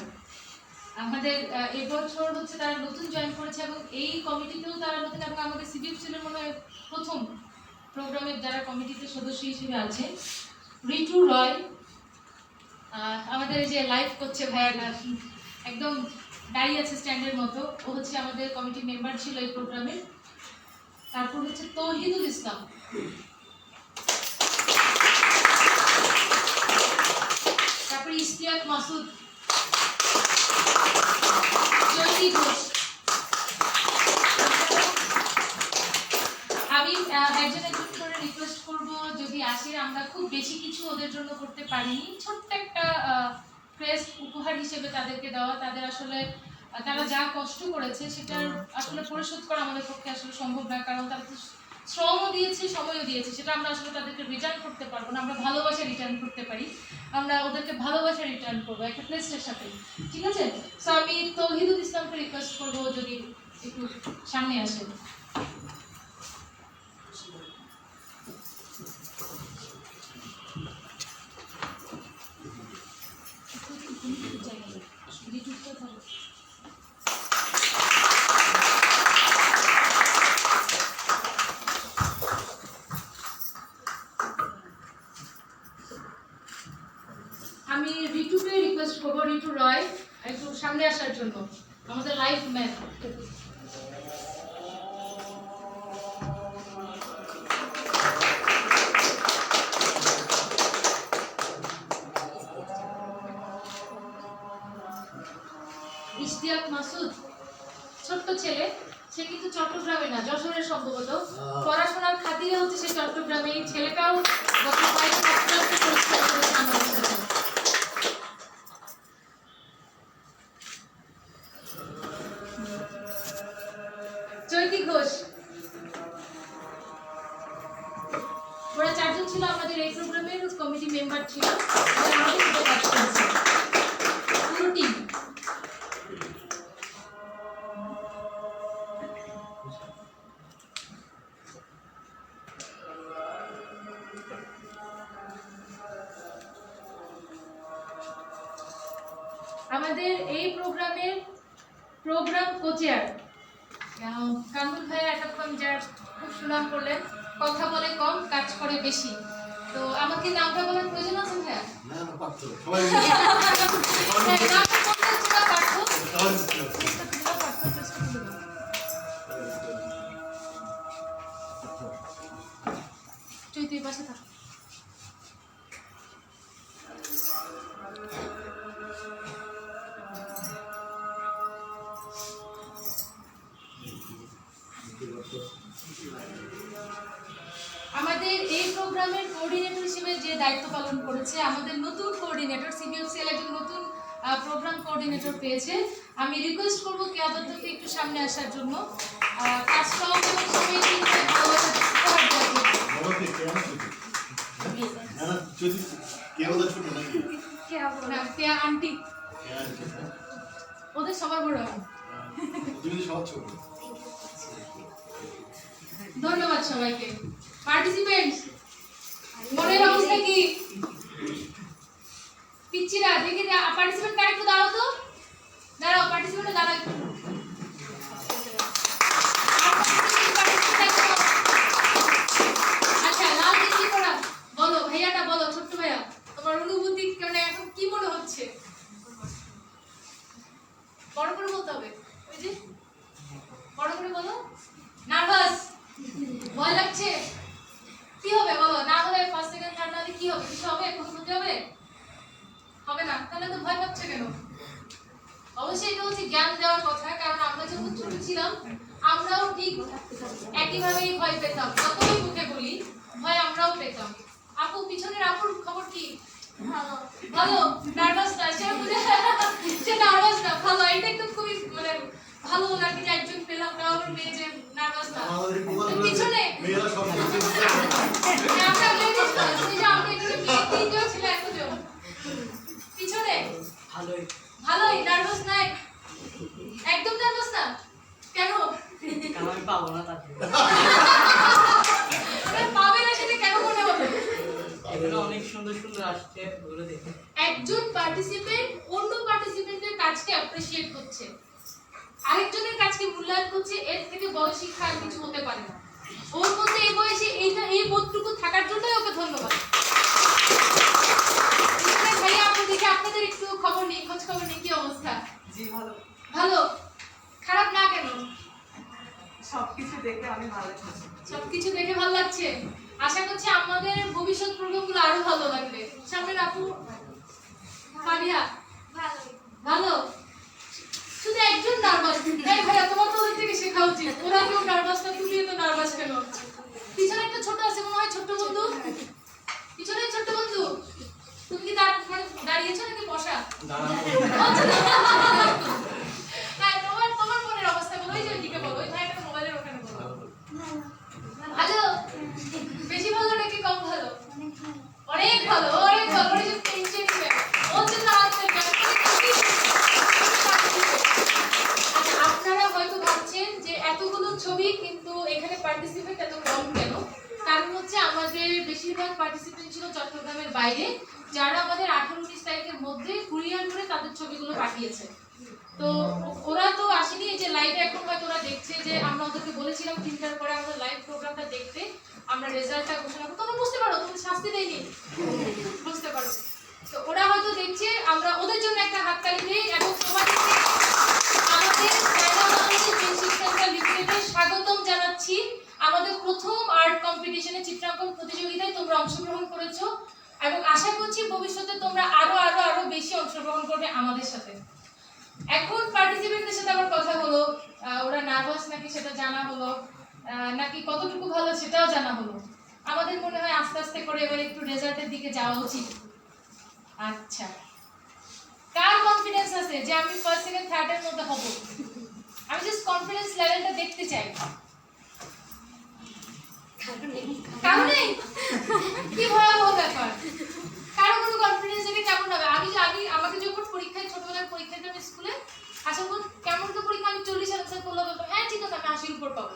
আমাদের এবছর হচ্ছে তারা নতুন জয়েন করেছে, এবং এই কমিটিতেও তারা নতুন, এবং আমাদের সিভিল সেলের মনে হয় প্রথম প্রোগ্রামের যারা কমিটিতে সদস্য হিসেবে আছে। রিটু রয়, আমাদের যে লাইভ করছে ভাইয়াটা, একদম দাঁড়িয়ে আছে স্ট্যান্ডের মতো, ও হচ্ছে আমাদের কমিটি মেম্বার ছিল এই প্রোগ্রামে। তারপর হচ্ছে তৌহিদুল ইসলাম, তারপরে ইশতিয়াক মাসুদ, জয়ী ঘোষ। আমি একজন করে রিকোয়েস্ট করব, যদি আসে, আমরা খুব বেশি কিছু ওদের জন্য করতে পারিনি, ছোট্ট একটা ক্রেস্ট উপহার হিসেবে তাদেরকে দেওয়া। তাদের আসলে তারা যা কষ্ট করেছে সেটার আসলে পরিশোধ করা আমাদের পক্ষে আসলে সম্ভব না, কারণ তারা তো শ্রমও দিয়েছে, সময়ও দিয়েছে, সেটা আমরা আসলে তাদেরকে রিটার্ন করতে পারবো না। আমরা ভালোবাসা রিটার্ন করতে পারি, আমরা ওদেরকে ভালোবাসা রিটার্ন করবো একটা প্লেসের সাথে, ঠিক আছে? সো আমি তৌহিদুল ইসলামকে রিকোয়েস্ট করবো যদি একটু সামনে আসেন। আমি রিটুকে রিকোয়েস্ট করবো, রিটু রয়, একটু সামনে আসার জন্য, আমাদের লাইভ ম্যান। ইশতিয়াক মাসুদ, ছোট্ট ছেলে, সে কিন্তু চট্টগ্রামে না, যশোরের সম্ভবত, পড়াশোনার খাতিরে হচ্ছে সে চট্টগ্রামে। এই ছেলেটাও গত কয়েক সপ্তাহ পরীক্ষা করেছে আমাদের সাথে। জয়ন্তী ঘোষ। ওরা 4 জন ছিল আমাদের এই প্রোগ্রামের কমিটি মেম্বার ছিল, ওরা আমাদের সাথে কাজ করেছে পুরো টিম। আমাদের এই প্রোগ্রামের প্রোগ্রাম কোচেয়ার কামরুল ভাইয়া এতক্ষণ যার খুব সুনাম করলেন, কথা বলে কম কাজ করে বেশি। তো আমাকে নামটা বলার প্রয়োজন আছে ভাইয়া? না না পারত সবাই হ্যাঁ, নামটা বলতে হচ্ছে না, পার্থ। সবাই চেষ্টা করে দাও, পার্থ, চেষ্টা করে দাও। তুই পাশে থাক। আমাদের এই প্রোগ্রামের কোঅর্ডিনেটর হিসেবে যে দায়িত্ব পালন করেছে আমাদের নতুন কোঅর্ডিনেটর, সিবিএফসিএল একজন নতুন প্রোগ্রাম কোঅর্ডিনেটর পেয়েছে। আমি রিকোয়েস্ট করব কেয়াদতকে একটু সামনে আসার জন্য। কাজটাও এবং সবাই কিন্তু ভালোভাবে উপহার দেওয়ার জন্য। বাবাকে কেমন ছোট না না যদি কেউ ওদের ছোট নাকি না, কেয়া আন্টি হ্যাঁ ওদের সবার বড় হয়। তুমি সব ছোট ধন্যবাদ সবাইকে। পার্টিসিপেন্টস মনের অবস্থা কি? পিচ্চিরা দেখি পার্টিসিপেন্ট কার একটু দাঁড়াও তো, দাঁড়াও পার্টিসিপেন্ট দাঁড়াও একটু। আচ্ছা লাল গেঞ্জি পরা বলো, ভাইয়াটা বলো, ছোট্ট ভাইয়া তোমার অনুভূতি কেমন, এখন কি মনে হচ্ছে? বড় করে বলতে হবে, ওই যে বড় করে বলো। নার্ভাস, ভয় লাগছে? কি হবে বলো, না হলে ফার্স্ট সেকেন্ড থার্ড না হলে কি হবে? কিছু হবে? কোনো ক্ষতি হবে? হবে না, তাহলে তো ভয় পাচ্ছে কেন? অবশ্যই এটা হচ্ছে জ্ঞান দেওয়ার কথা, কারণ আমরা যখন ছোট ছিলাম আমরাও ঠিক একইভাবেই ভয় পেতাম, যতই মুখে বলি ভয় আমরাও পেতাম। আপু, পিছনের আপুর খবর কি? ভালো। ভালো, নার্ভাস না সে বুঝে, সে নার্ভাস না, ভালো। এটা একদম খুবই মানে ভালো লাগে যে একজন পেলাম কারোর মেয়ে যে নার্ভাস না। আমাদের পিছনে মেয়েরা সব আমরা লেডিস না, এই যে আমরা এখানে মেয়ে 3 জন ছিল, 1 জন পিছনে ভালোই নার্ভাস নাই, একদম নার্ভাস না কেন? কারণ আমি পাবো না তাকে। পাবে না সেটা কেন মনে হবে? এগুলো অনেক সুন্দর সুন্দর আসছে, ওগুলো দেখে একজন পার্টিসিপেন্ট অন্য পার্টিসিপেন্টের কাজকে অ্যাপ্রিশিয়েট করছে, আরেকজনের কাজকে মূল্যায়ন করছে, এর থেকে বড় শিক্ষা আর কিছু হতে পারে না। ওর মধ্যে এই বয়সে এই বোধটুকু থাকার জন্যই ওকে ধন্যবাদ। ভাইয়া আপনি দেখে আপনাদের একটু খবর নেই, খোঁজ খবর নেই, কি অবস্থা? জি ভালো, ভালো, খারাপ না কেন? সবকিছু দেখে আমি ভালো লাগছে। সবকিছু দেখে ভালো লাগছে। আশা করছি আমাদের ভবিষ্যৎ প্রোগ্রামগুলো আরো ভালো লাগবে। সামনের আপু ফারিয়া ভালো, শুধু একজন নার্ভাস। এই ভাইয়া তোমার তো ওদের থেকে শেখা উচিত, ওরা কেউ নার্ভাস না, তুমি তো নার্ভাস কেন? পিছনে একটা ছোট আছে মনে হয়, ছোট্ট বন্ধু, পিছনে ছোট্ট বন্ধু, তুমি কি দাঁড়িয়েছো নাকি বসা? হ্যাঁ, তোমার মনের অবস্থা বলো, ওই যে ওইদিকে বলো, ওই ভাইয়াটা মোবাইলের ওখানে বলো। ভালো, বেশি ভালো নাকি কম ভালো? অনেক ভালো, অনেক ভালো। ওই যে টেনশন নিবে, ওর জন্য আসছে। আপনারা হয়তো ভাবছেন যে এতগুলো ছবি কিন্তু এখানে পার্টিসিপেন্ট এত কম কেন? কারণ হচ্ছে আমাদের বেশিরভাগ পার্টিসিপেন্ট ছিল চট্টগ্রামের বাইরে, যারা আমাদের 18-19 তারিখের মধ্যে কুরিয়ার করে তাদের ছবিগুলো পাঠিয়েছে। তো ওরা তো আসেনি, এই যে লাইভে এখন হয়তো ওরা দেখছে যে আমরা ওদেরকে বলেছিলাম 3টার পরে আমাদের লাইভ প্রোগ্রামটা দেখতে, আমরা রেজাল্টটা ঘোষণা করব। তোমরা বুঝতে পারো, তুমি শাস্তি দেয়নি, বুঝতে পারো। তো ওরা হয়তো দেখছে, আমরা ওদের জন্য একটা হাততালি দিই এবং তোমাদেরকে আমাদের চায়না বাংলাদেশ পেন্সিল সেন্টার লিমিটেডে স্বাগতম জানাচ্ছি। আমাদের প্রথম আর্ট কম্পিটিশনে, চিত্রাঙ্কন প্রতিযোগিতায় তোমরা অংশগ্রহণ করেছো এবং আশা করছি ভবিষ্যতে তোমরা আরো আরো আরো বেশি অংশগ্রহণ করবে আমাদের সাথে। এখন পার্টিসিপেন্টদের সাথে আমার কথা হলো, ওরা নার্ভাস নাকি সেটা জানা হলো, নাকি কতটুকু ভালো সেটাও জানা হলো। আমাদের মনে হয় আস্তে আস্তে করে এবার একটু রেজাল্টের দিকে যাওয়া উচিত। আচ্ছা, কার কনফিডেন্স আছে যে আমি ফার্স্ট সেকেন্ড থার্ড এর মধ্যে হব? আমি জাস্ট কনফিডেন্স লেভেলটা দেখতে দেখতে চাই? কারো নেই? কি ভয়াবহ ব্যাপার। কারো কোনো কনফিডেন্স নেই কেমন হবে? আমি আমাকে যখন পরীক্ষায় ছোটবেলার পরীক্ষায় আমি স্কুলে আসার পর কেমন তো পরীক্ষা আমি 40 আনসার করলে বলতাম হ্যাঁ ঠিক আছে আমি 80 উপর পাবো,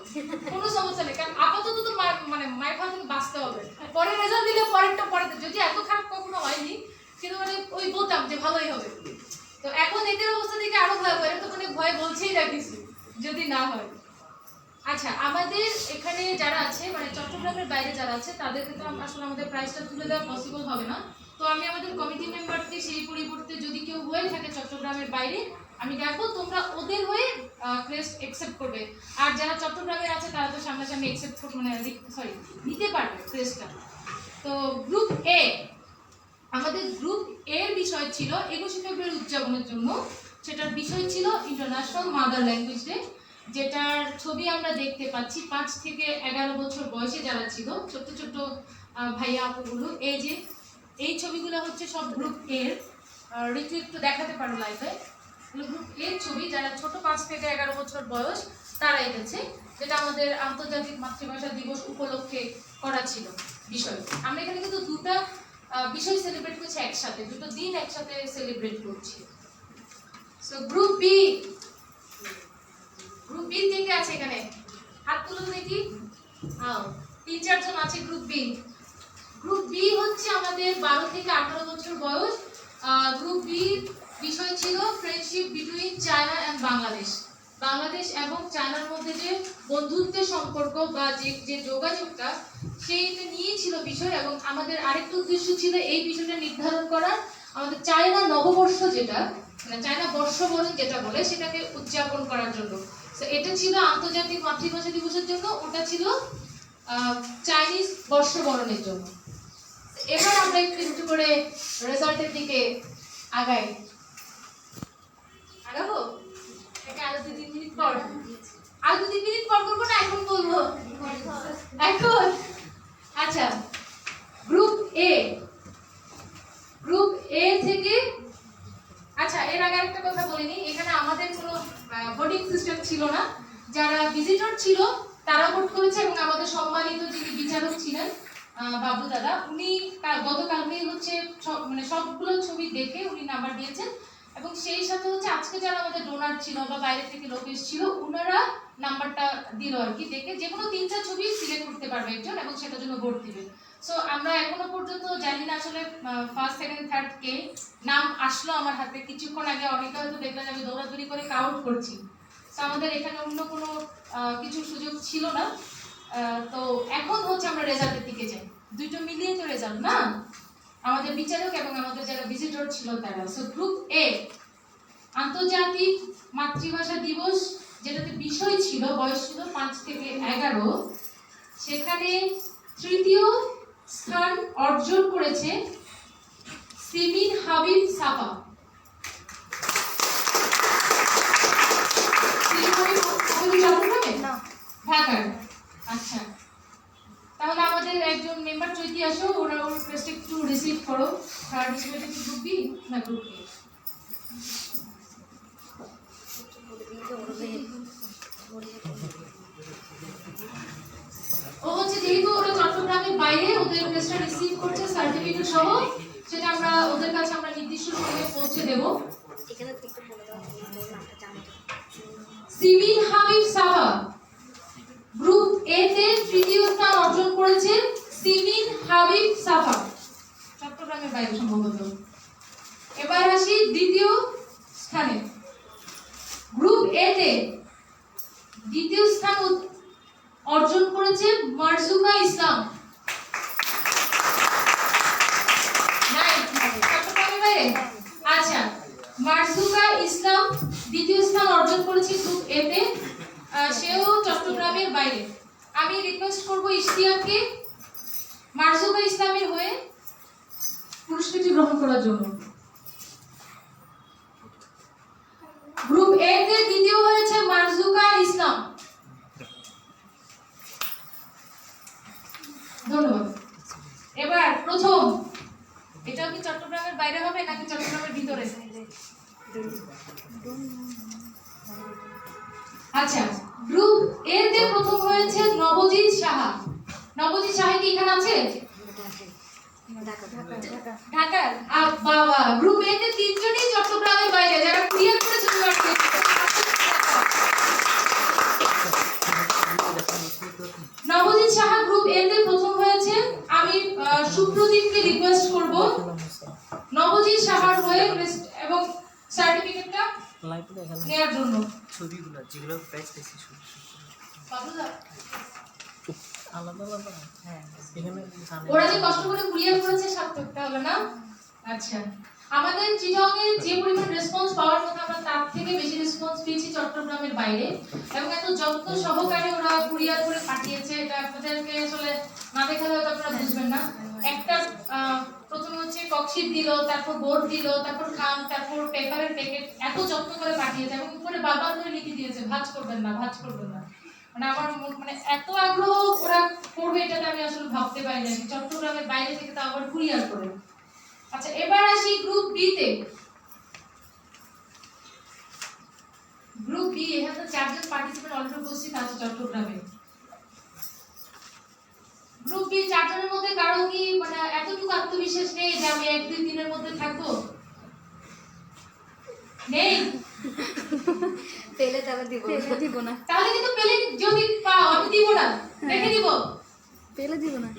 কোনো সমস্যা নেই, কারণ আপাতত তো মানে মায়ের ভালো থেকে বাঁচতে হবে, পরে রেজাল্ট দিলে পরেরটা পরে, যদি এত খারাপ কখনো হয়নি কিন্তু মানে ওই বলতাম যে ভালোই হবে। তো এখন এদের অবস্থা দেখে আরো ভয়াবহ, এরা তো মানে ভয় বলছেই না কিছু যদি না হয়। আচ্ছা, আমাদের এখানে যারা আছে মানে চট্টগ্রামের বাইরে যারা আছে তাদেরকে তো আসলে আমাদের প্রাইসটা তুলে দেওয়া পসিবল হবে না। তো আমি আমাদের কমিটি মেম্বারকে সেই পরিবর্তে যদি কেউ হয়ে থাকে চট্টগ্রামের বাইরে, আমি দেখো তোমরা ওদের হয়ে ক্রেস্ট অ্যাকসেপ্ট করবে, আর যারা চট্টগ্রামের আছে তারা তো সামনাসামনি অ্যাকসেপ্ট করবে মানে সরি নিতে পারবে ক্রেস্টটা। তো গ্রুপ এ, আমাদের গ্রুপ এর বিষয় ছিল 21শে ফেব্রুয়ারি উদযাপনের জন্য, সেটার বিষয় ছিল ইন্টারন্যাশনাল মাদার ল্যাঙ্গুয়েজ ডে, যেটার ছবি আমরা দেখতে পাচ্ছি 5 থেকে 11 বছর বয়সে যারা ছিল ছোট্ট ছোট্ট ভাইয়া আপুগুলো, এই যে এই ছবিগুলো হচ্ছে সব গ্রুপ এর, ঋতু একটু দেখাতে পারো লাইভে, গ্রুপ এর ছবি, যারা ছোট 5 থেকে 11 বছর বয়স তারা এসেছে, যেটা আমাদের আন্তর্জাতিক মাতৃভাষা দিবস উপলক্ষে করা ছিল বিষয়। আমরা এখানে কিন্তু দুটো বিষয় সেলিব্রেট করছি একসাথে, দুটো দিন একসাথে সেলিব্রেট করছি। So group B, group B থেকে আছে এখানে হাত তুলুন দেখি, 3-4 জন আছে গ্রুপ বি। গ্রুপ বি হচ্ছে আমাদের 12 থেকে 18 বছর বয়স। গ্রুপ বি বিষয় ছিল friendship between China and Bangladesh, Bangladesh এবং চায়নার মধ্যে যে বন্ধুত্বের সম্পর্ক বা যে যোগাযোগটা সেইটা নিয়ে ছিল বিষয়। এবং আমাদের আরেকটা উদ্দেশ্য ছিল এই বিষয়টা নির্ধারণ করা, আমাদের চায়না নববর্ষ যেটা মানে চায়না বর্ষবরণ যেটা বলে সেটাকে উদযাপন করার জন্য। তো এটা ছিল আন্তর্জাতিক মাতৃভাষা দিবসের জন্য, ওটা ছিল চাইনিজ বর্ষবরণের জন্য। এবার আমরা একটু করে রেজাল্টের দিকে আগাই, আগাবো আরো 2-3 মিনিট পর, আর 2-3 মিনিট পর করবো না এখন বলবো এখন। আচ্ছা, গ্রুপ এ, গ্রুপ এ থেকে, আচ্ছা এর আগে একটা কথা বলিনি, এখানে আমাদের কোনো ভোটিং সিস্টেম ছিল না, যারা ভিজিটর ছিল তারা ভোট করেছে এবং আমাদের সম্মানিত যিনি বিচারক ছিলেন বাবু দাদা, উনি গতকালকেই হচ্ছে মানে সবগুলো ছবি দেখে উনি নাম্বার দিয়েছেন, এবং সেই সাথে হচ্ছে আজকে যারা আমাদের ডোনার ছিল বা বাইরে থেকে লোক এসেছিল ওনারা নাম্বারটা দিল আর কি, দেখে যে কোনো 3টা ছবি সিলেক্ট করতে পারবে একজন এবং সেটার জন্য ভোট দিবে। সো আমরা এখনো পর্যন্ত জানি না আসলে ফার্স্ট সেকেন্ড থার্ড কে, নাম আসলো আমার হাতে কিছুক্ষণ আগে, অনেকে হয়তো দেখলেন আমি দৌড়াদৌড়ি করে কাউন্ট করছি। তো আমাদের এখানে অন্য কোনো কিছু সুযোগ ছিল না। তো এখন হচ্ছে আমরা রেজাল্টের দিকে যাই, দুটো মিলিয়ে তো রেজাল্ট না, আমাদের বিচারক এবং আমাদের যারা ভিজিটর ছিল তারা। সো গ্রুপ এ আন্তর্জাতিক মাতৃভাষা দিবস, যেটাতে বিষয় ছিল বয়স ছিল 5 থেকে 11, সেখানে 3য় স্থান অর্জন করেছে সিমিন হাবিব সাফা। ঢাকার, আচ্ছা তাহলে আমাদের একজন মেম্বার চৈতি আসো, ওরা ওর রিকোয়েস্ট একটু রিসিভ করো। থার্ড হিসেবে কি গ্রুপ বি না গ্রুপ এ? ও হচ্ছে যেহেতু ওরা চট্টগ্রামের বাইরে, ওদের রিকোয়েস্টটা রিসিভ করছে সার্টিফিকেট সহ, সেটা আমরা ওদের কাছে আমরা নির্দিষ্ট সময়ে পৌঁছে দেব। সিমিন হাবিব সাহা গ্রুপ এ তে 3য় স্থান অর্জন করেছেন সিমিন হাবিব সাফা, চট্টগ্রামের বাইরে সম্ভবত। এবার আসি 2য় স্থানে, গ্রুপ এ তে 2য় স্থান অর্জন করেছে মারজুকা ইসলাম, চট্টগ্রামের বাইরে। আচ্ছা, মারজুকা ইসলাম 2য় স্থান অর্জন করেছে গ্রুপ এ তে, সেও চট্টগ্রামের বাইরে। আমি রিকোয়েস্ট করব ইশতিয়াককে মারজুকা ইসলামের হয়ে পুরস্কারটি গ্রহণ করার জন্য। গ্রুপ এ তে 2য় হয়েছে মারজুকা ইসলাম, ধন্যবাদ। এবার প্রথম, এটাও কি চট্টগ্রামের বাইরে হবে নাকি চট্টগ্রামের ভিতরে? আচ্ছা, গ্রুপ এ তে প্রথম হয়েছে নবজিৎ সাহা। নবজিৎ সাহা কি এখানে আছে? ঢাকার। বাবা, গ্রুপ এ তে তিনজনই চট্টগ্রামের বাইরে, যারা ক্লিয়ার করেছে বিভাগকে। নবজিৎ সাহা গ্রুপ এ তে প্রথম হয়েছে। আমি সুপ্রদীপকে রিকোয়েস্ট করব নবজিৎ সাহার হয়ে এবং সার্টিফিকেটটা নেওয়ার জন্য। ছবিগুলো যেগুলো প্রাইস বেশি আলাদা আলাদা। হ্যাঁ, এখানে ওরা যে কষ্ট করে ক্লিয়ার করেছে সার্থকটা হলো না? আচ্ছা, আমাদের চিটাগংয়ে যে পরিমাণ রেসপন্স পাওয়ার কথা, আমরা তার থেকে বেশি রেসপন্স পেয়েছি চট্টগ্রামের বাইরে, এবং এত যত্ন সহকারে ওরা কুরিয়ার করে পাঠিয়েছে। এটা আপনাদেরকে আসলে না দেখালে হয়তো আপনারা বুঝবেন না। একটা প্রথমে হচ্ছে ককশিট দিল, তারপর বোর্ড দিল, তারপর খাম, তারপর পেপারের প্যাকেট, এত যত্ন করে পাঠিয়েছে এবং উপরে বারবার করে লিখে দিয়েছে ভাঁজ করবেন না, ভাঁজ করবেন না। মানে আমার মানে এত আগ্রহ ওরা করবে এটাতে আমি আসলে ভাবতে পারি না, চট্টগ্রামের বাইরে থেকে তো আবার কুরিয়ার করে। আচ্ছা, এবার আসি গ্রুপ বি তে। গ্রুপ বি, এখানে 4 জন পার্টিসিপেন্ট অলরেডি উপস্থিত আছে চট্টগ্রামে। গ্রুপ বি 4 জনের মধ্যে কারো কি মানে এতটুকু আত্মবিশ্বাস নেই যে আমি 1-2 দিনের মধ্যে থাকবো? নেই? পেলে তবে দিব না। তাহলে কিন্তু পেলে যদি পাও আমি দিব না, রেখে দিব। পেলে দিব না,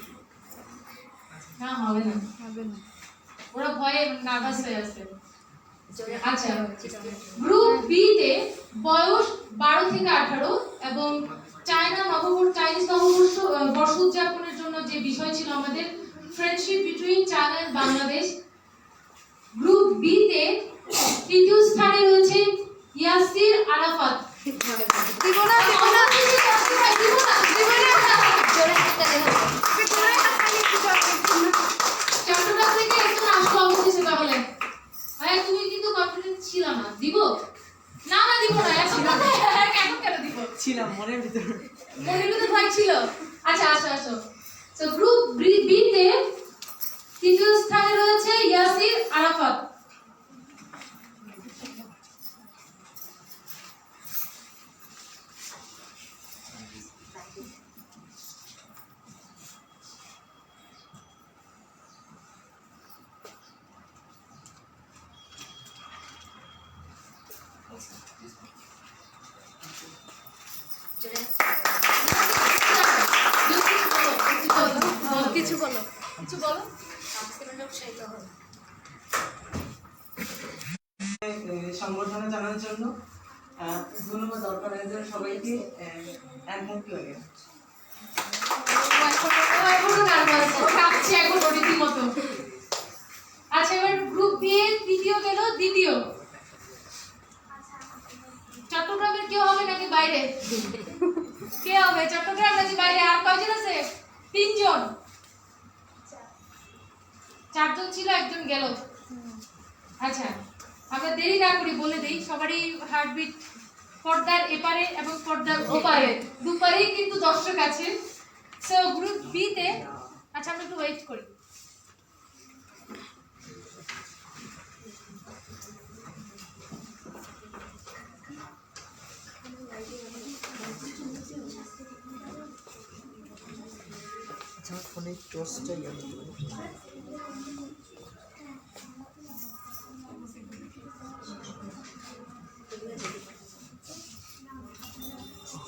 না হবে না, হবে না। ওরা ভয়ে নার্ভাস হয়ে আছে। আচ্ছা, গ্রুপ বি তে বয়স 12 থেকে 18 এবং চাইনিজ নববর্ষ উদযাপনের জন্য যে বিষয় ছিল আমাদের friendship between China and Bangladesh. Group B তে তৃতীয় স্থানে রয়েছে ইয়াসির আরাফাত। দিব না, দিব না, দিব না, দিব না। জোরে হাতটা দেবো। চট্টগ্রাম থেকে একজন আসলো অবশেষে। তাহলে ভাই তুমি কিন্তু কনফিডেন্স ছিল না, দিব না? না দিব না, এখন এখন কেন দিব? ছিলাম মনের ভিতরে। মনের ভিতরে ভয় ছিল। আচ্ছা, আসো আসো। তো গ্রুপ বি তে তৃতীয় স্থানে রয়েছে ইয়াসির আরাফাত। কিছু বলো, কিছু বলো। সংবর্ধনা জানার জন্য ধন্যবাদ অর্গানাইজার সবাইকে। Thank you again. আচ্ছা, এবার গ্রুপ বি এর তৃতীয় গেল দ্বিতীয়। চট্টগ্রামের কেউ হবে নাকি বাইরে? কে হবে? চট্টগ্রাম নাকি বাইরে? আর কয়জন আছে? 3 জন। 4 জন ছিল, একজন গেল। আচ্ছা, আমরা দেরি না করি বলে দেই, সবারই হার্টবিট পর্দার এপারে এবং পর্দার ওপারে দুপারেই কিন্তু দর্শক আছে। সো গ্রুপ বি তে, আচ্ছা আমরা একটু ওয়েট করি। আমার ফোনে টর্চটা জ্বালিয়ে দিল।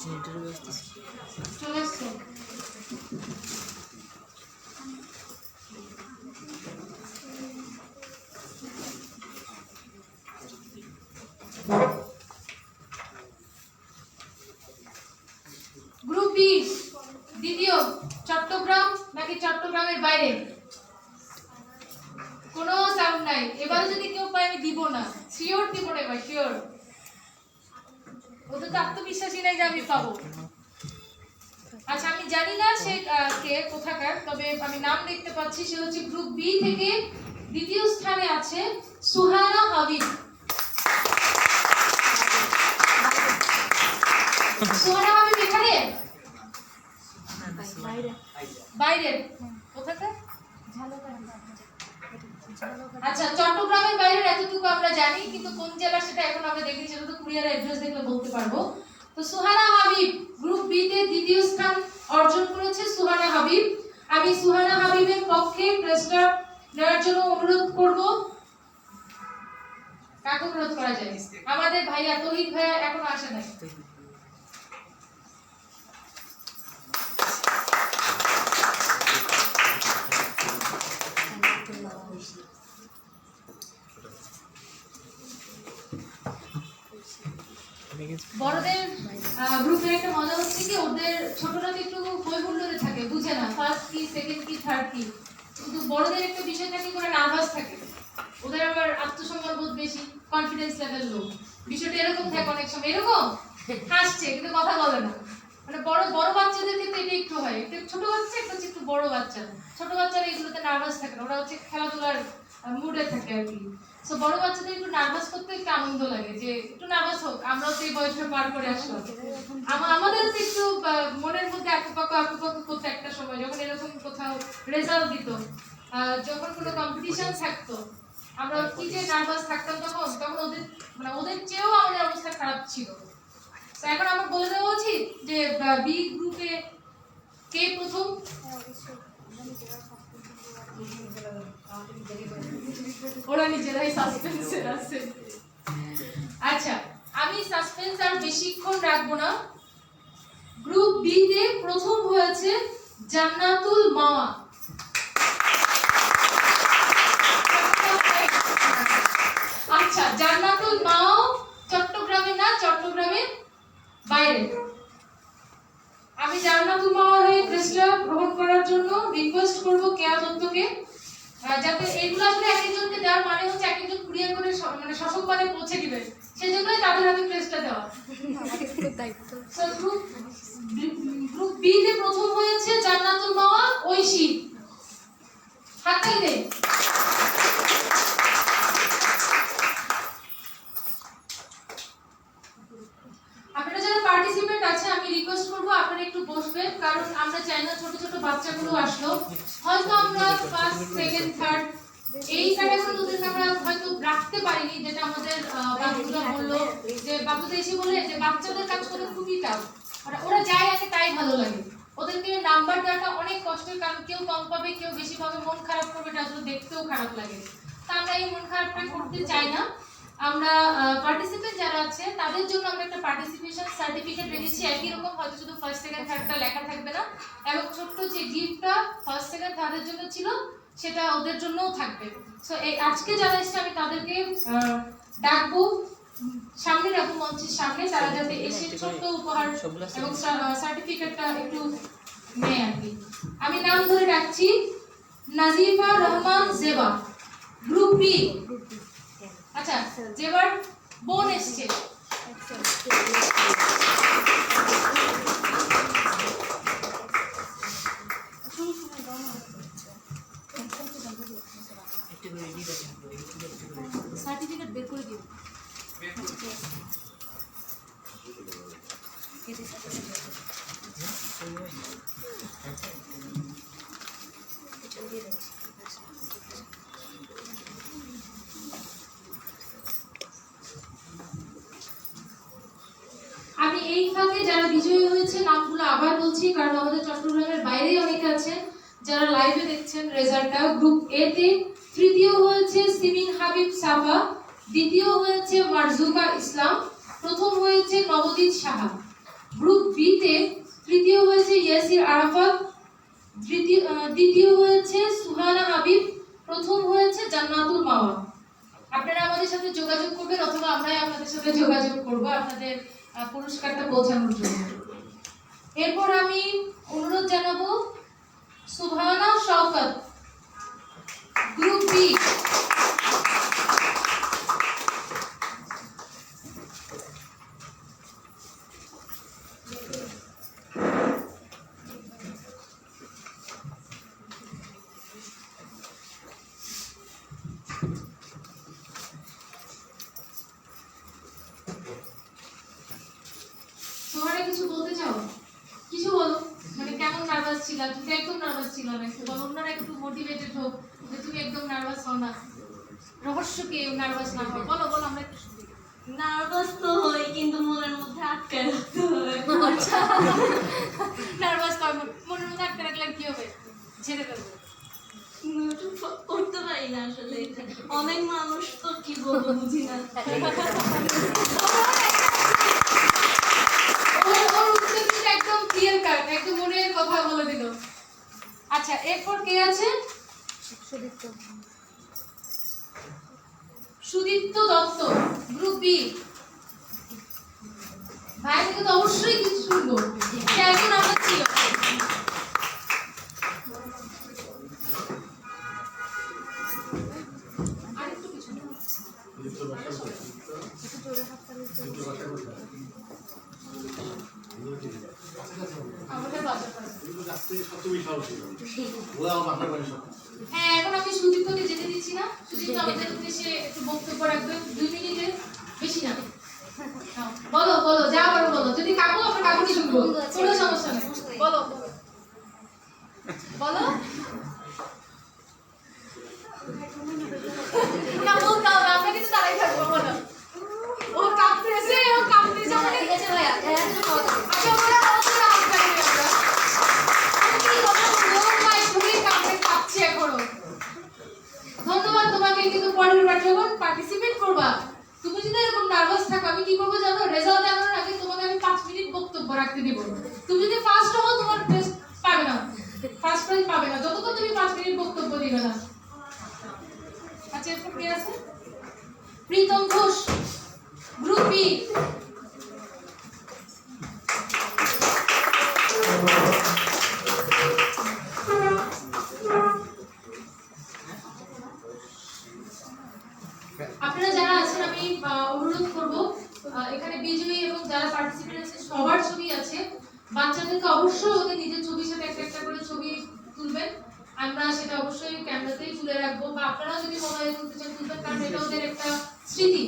জেনারেটর ব্যবস্থা চলে আসছে। গ্রুপ বি দ্বিতীয়, চট্টগ্রাম নাকি চট্টগ্রামের বাইরে? কোনো সাউন্ড নাই। এবারে যদি কেউ পায় আমি দিব না, শিওর দিব না, এবার শিওর। ওদের তো আত্মবিশ্বাসী নাই যে আমি পাবো। আচ্ছা, আমি জানি না সে কে কোথাকার, তবে আমি নাম দেখতে পাচ্ছি। সে হচ্ছে গ্রুপ বি থেকে দ্বিতীয় স্থানে আছে সুহানা হাবিব। সুহানা হাবিব এখানে বাইরের কোথাকার? আচ্ছা, চট্টগ্রামের বাইরের এতটুকু আমরা জানি, কিন্তু কোন জেলা সেটা এখন আমরা দেখিনি, সেটা তো কুরিয়ার অ্যাড্রেস দেখলে বলতে পারবো। তো সুহানা হাবিব বড়দের গ্রুপের একটা মজা হচ্ছে কি ওদের ছোটরা তো একটু হইহুল্লোড়ে থাকে, বুঝে না ফার্স্ট কি সেকেন্ড কি থার্ড কি, কিন্তু বড়দের একটা বিষয় থাকে করে নার্ভাস থাকে, ওদের আবার আত্মসম্মান বোধ বেশি, কনফিডেন্স লেভেল লো। বিষয়টা এরকম থাকে অনেক সময়, এরকম হাসছে কিন্তু কথা বলে না, মানে বড় বড় বাচ্চাদের ক্ষেত্রে এটা একটু হয়, একটু ছোট বাচ্চা একটা হচ্ছে একটু বড় বাচ্চা, ছোট বাচ্চারা এগুলোতে নার্ভাস থাকে না, ওরা হচ্ছে খেলাধুলার মুডে থাকে আর কি। সো বড় বাচ্চাদের একটু নার্ভাস করতে একটু আনন্দ লাগে যে একটু নার্ভাস হোক, আমরাও তো এই বয়সটা পার করে আসলাম, আমাদের তো একটু মনের মধ্যে আকুপাকু করতে একটা সময় যখন এরকম কোথাও রেজাল্ট দিত, যখন কোনো কম্পিটিশন থাকতো, আমরা কি যে নার্ভাস থাকতাম তখন তখন ওদের মানে ওদের চেয়েও আমাদের অবস্থা খারাপ ছিল। তো এখন আমার বলে দেওয়া উচিত যে বি গ্রুপে কে প্রথম? ওরা নিজেরাই সাসপেন্সে আছে। আচ্ছা, আমি সাসপেন্স আর বেশিক্ষণ রাখবো না। গ্রুপ বি তে প্রথম হয়েছে জান্নাতুল মাওয়া। আচ্ছা, জান্নাতুল মাওয়া চট্টগ্রামে না, চট্টগ্রামের বাইরে। আমি জান্নাতুল মাওয়ার হয়ে ক্রেস্টটা গ্রহণ করার জন্য রিকোয়েস্ট করব কেয়া দত্তকে, যাতে এগুলো আসলে এক একজনকে দেওয়ার মানে হচ্ছে এক একজন কুরিয়ার করে মানে সসম্মানে পৌঁছে দিবে, সেজন্যই তাদের হাতে ক্রেস্টটা দেওয়া। সো গ্রুপ বি তে প্রথম হয়েছে জান্নাতুল মাওয়া ঐশী, হাততালি দেন। আপনারা যারা পার্টিসিপেন্ট আছে আমি রিকোয়েস্ট করব আপনারা একটু বসবেন, কারণ আমরা চাই না ছোট ছোট বাচ্চাগুলো আসলো, হয়তো আমরা ফার্স্ট সেকেন্ড থার্ড এই ক্যাটাগরিতে আমরা হয়তো রাখতে পারিনি, যেটা আমাদের বাবুরা বললো যে বাবুতে এসে বলে যে বাচ্চাদের কাজ করে খুবই টাফ, মানে ওরা যাই আছে তাই ভালো লাগে, ওদেরকে নাম্বার দেওয়াটা অনেক কষ্টের, কারণ কেউ কম পাবে কেউ বেশি পাবে, মন খারাপ করবে, এটা আসলে দেখতেও খারাপ লাগে। তা আমরা এই মন খারাপটা করতে চাই না, আমরা পার্টিসিপেন্ট যারা আছে তাদের জন্য আমরা একটা পার্টিসিপেশন সার্টিফিকেট রেখেছি, একই রকম হয়তো শুধু ফার্স্ট সেকেন্ড থার্ডটা লেখা থাকবে না, এবং ছোট্ট যে গিফটটা ফার্স্ট সেকেন্ড থার্ডের জন্য ছিল সেটা ওদের জন্যও থাকবে। সো এই আজকে যারা এসেছে আমি তাদেরকে ডাকবো, সামনে রাখবো মঞ্চের সামনে, তারা যাতে এসে ছোট্ট উপহার এবং সার্টিফিকেটটা একটু নেয় আর কি। আমি নাম ধরে ডাকছি, নাজিফা রহমান জেবা, গ্রুপ বি। আচ্ছা, জেবার বোন এসছে। সার্টিফিকেট বের করে দিও। আমি এই ফাঁকে যারা বিজয়ী হয়েছে নামগুলো আবার বলছি, কারণ আমাদের চট্টগ্রামের বাইরে অনেকে আছেন যারা লাইভে দেখছেন রেজাল্টটা। গ্রুপ এ তে তৃতীয় হয়েছে সিমিন হাবিব সাফা, দ্বিতীয় হয়েছে মারজুকা ইসলাম, প্রথম হয়েছে নবদীপ সাহা। গ্রুপ বি তে তৃতীয় হয়েছে ইয়াসির আরাফাত, দ্বিতীয় হয়েছে সুহানা হাবিব, প্রথম হয়েছে জান্নাতুল মাওয়া। আপনারা আমাদের সাথে যোগাযোগ করবেন অথবা আমরাই আপনাদের সাথে যোগাযোগ করব আপনাদের পুরস্কারটা পৌঁছানোর জন্য। এরপর আমি অনুরোধ জানাবো সুবহানা শওকত, গ্রুপ বি। তোমরা কিছু বলতে চাও? কিছু বলো, মানে কেমন নার্ভাস ছিল? তুমি একদম নার্ভাস ছিল না, একটু বলো, অন্যরা একটু মোটিভেটেড হোক যে তুমি একদম নার্ভাস হও না। রহস্য কি নার্ভাস না হওয়া? বলো বলো, আমরা একটু শুনি। নার্ভাস তো হই, কিন্তু মনের মধ্যে আটকে রাখতে হয়। আচ্ছা, নার্ভাস মনের মধ্যে আটকে রাখলে কি হবে? ছেড়ে ফেলবো। করতে পারি না আসলে, অনেক মানুষ তো কি বলবো বুঝি না। আচ্ছা এরপর কে আছে? Sudipta Dutta, group B. ভাইয়া থেকে তো অবশ্যই কিছু শুনবো, সে একজন আমার ছিল। আরেকটু পিছনে। আমাদের বাজার হ্যাঁ, এখন আমি সুদীপ্তকে যেতে দিচ্ছি না। সুদীপ্ত আমাদের উদ্দেশ্যে একটু বক্তব্য রাখবে 2 মিনিটের বেশি না। বলো বলো, যা বলো বলো। যদি কাকু আমরা কাকুটি শুনবো, কোনো সমস্যা নেই। বলো বলো। না বলতে হবে, আমরা কিন্তু তারাই থাকবো। বলো। ও কাঁপতেছে, ও কাঁপতেছে। ঠিক আছে ভাইয়া, আচ্ছা ওরা অবশ্যই আসবে আমরা। কি কথা বলবো ভাই, খুবই কাঁপছে এখনো। ধন্যবাদ তোমাকে, কিন্তু পরের বার যখন পার্টিসিপেট করবা, তুমি যদি এরকম নার্ভাস থাকো, আমি কি করবো জানো? রেজাল্ট দেওয়ার আগে তোমাকে আমি 5 মিনিট বক্তব্য রাখতে দিব। তুমি যদি ফার্স্ট হও, তোমার টেস্ট পাবে না, ফার্স্ট প্রাইজ পাবে না যতক্ষণ তুমি 5 মিনিট বক্তব্য দিবে না। আচ্ছা এরপর কে আছে? Pritam Ghosh, group B. আপনারা যারা আছেন আমি অনুরোধ করব, এখানে বিজয়ী এবং যারা পার্টিসিপেন্ট আছে সবার ছবি আছে। বাচ্চাদেরকে অবশ্যই ওদের নিজের ছবির সাথে একটা একটা করে ছবি তুলবেন। আমরা সেটা অবশ্যই ক্যামেরাতেই তুলে রাখবো, বা আপনারাও যদি মোবাইলে তুলতে চান তুলবেন, কারণ এটা ওদের একটা স্মৃতি।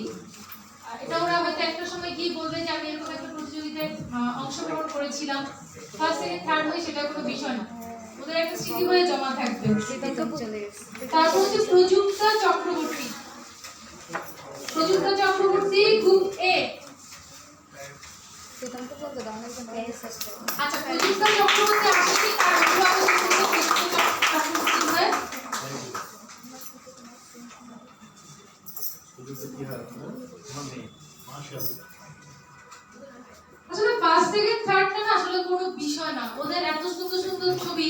এটা ওরা হয়তো একটা সময় গিয়ে বলবে যে আমি এরকম একটা প্রতিযোগিতায় অংশগ্রহণ করেছিলাম, ফার্স্ট সেকেন্ড থার্ড হয়ে, সেটা কোনো বিষয় না, ওদের একটা স্মৃতি হয়ে জমা থাকবে। তারপর হচ্ছে প্রযুক্তা চক্রবর্তী। Prayukta Chakraborty, group A. আচ্ছা প্রযুক্তা চক্রবর্তী আসে কি তার আসলে ফার্স্ট সেকেন্ড থার্ডটা না আসলে কোনো বিষয় না, ওদের এত সুন্দর সুন্দর ছবি।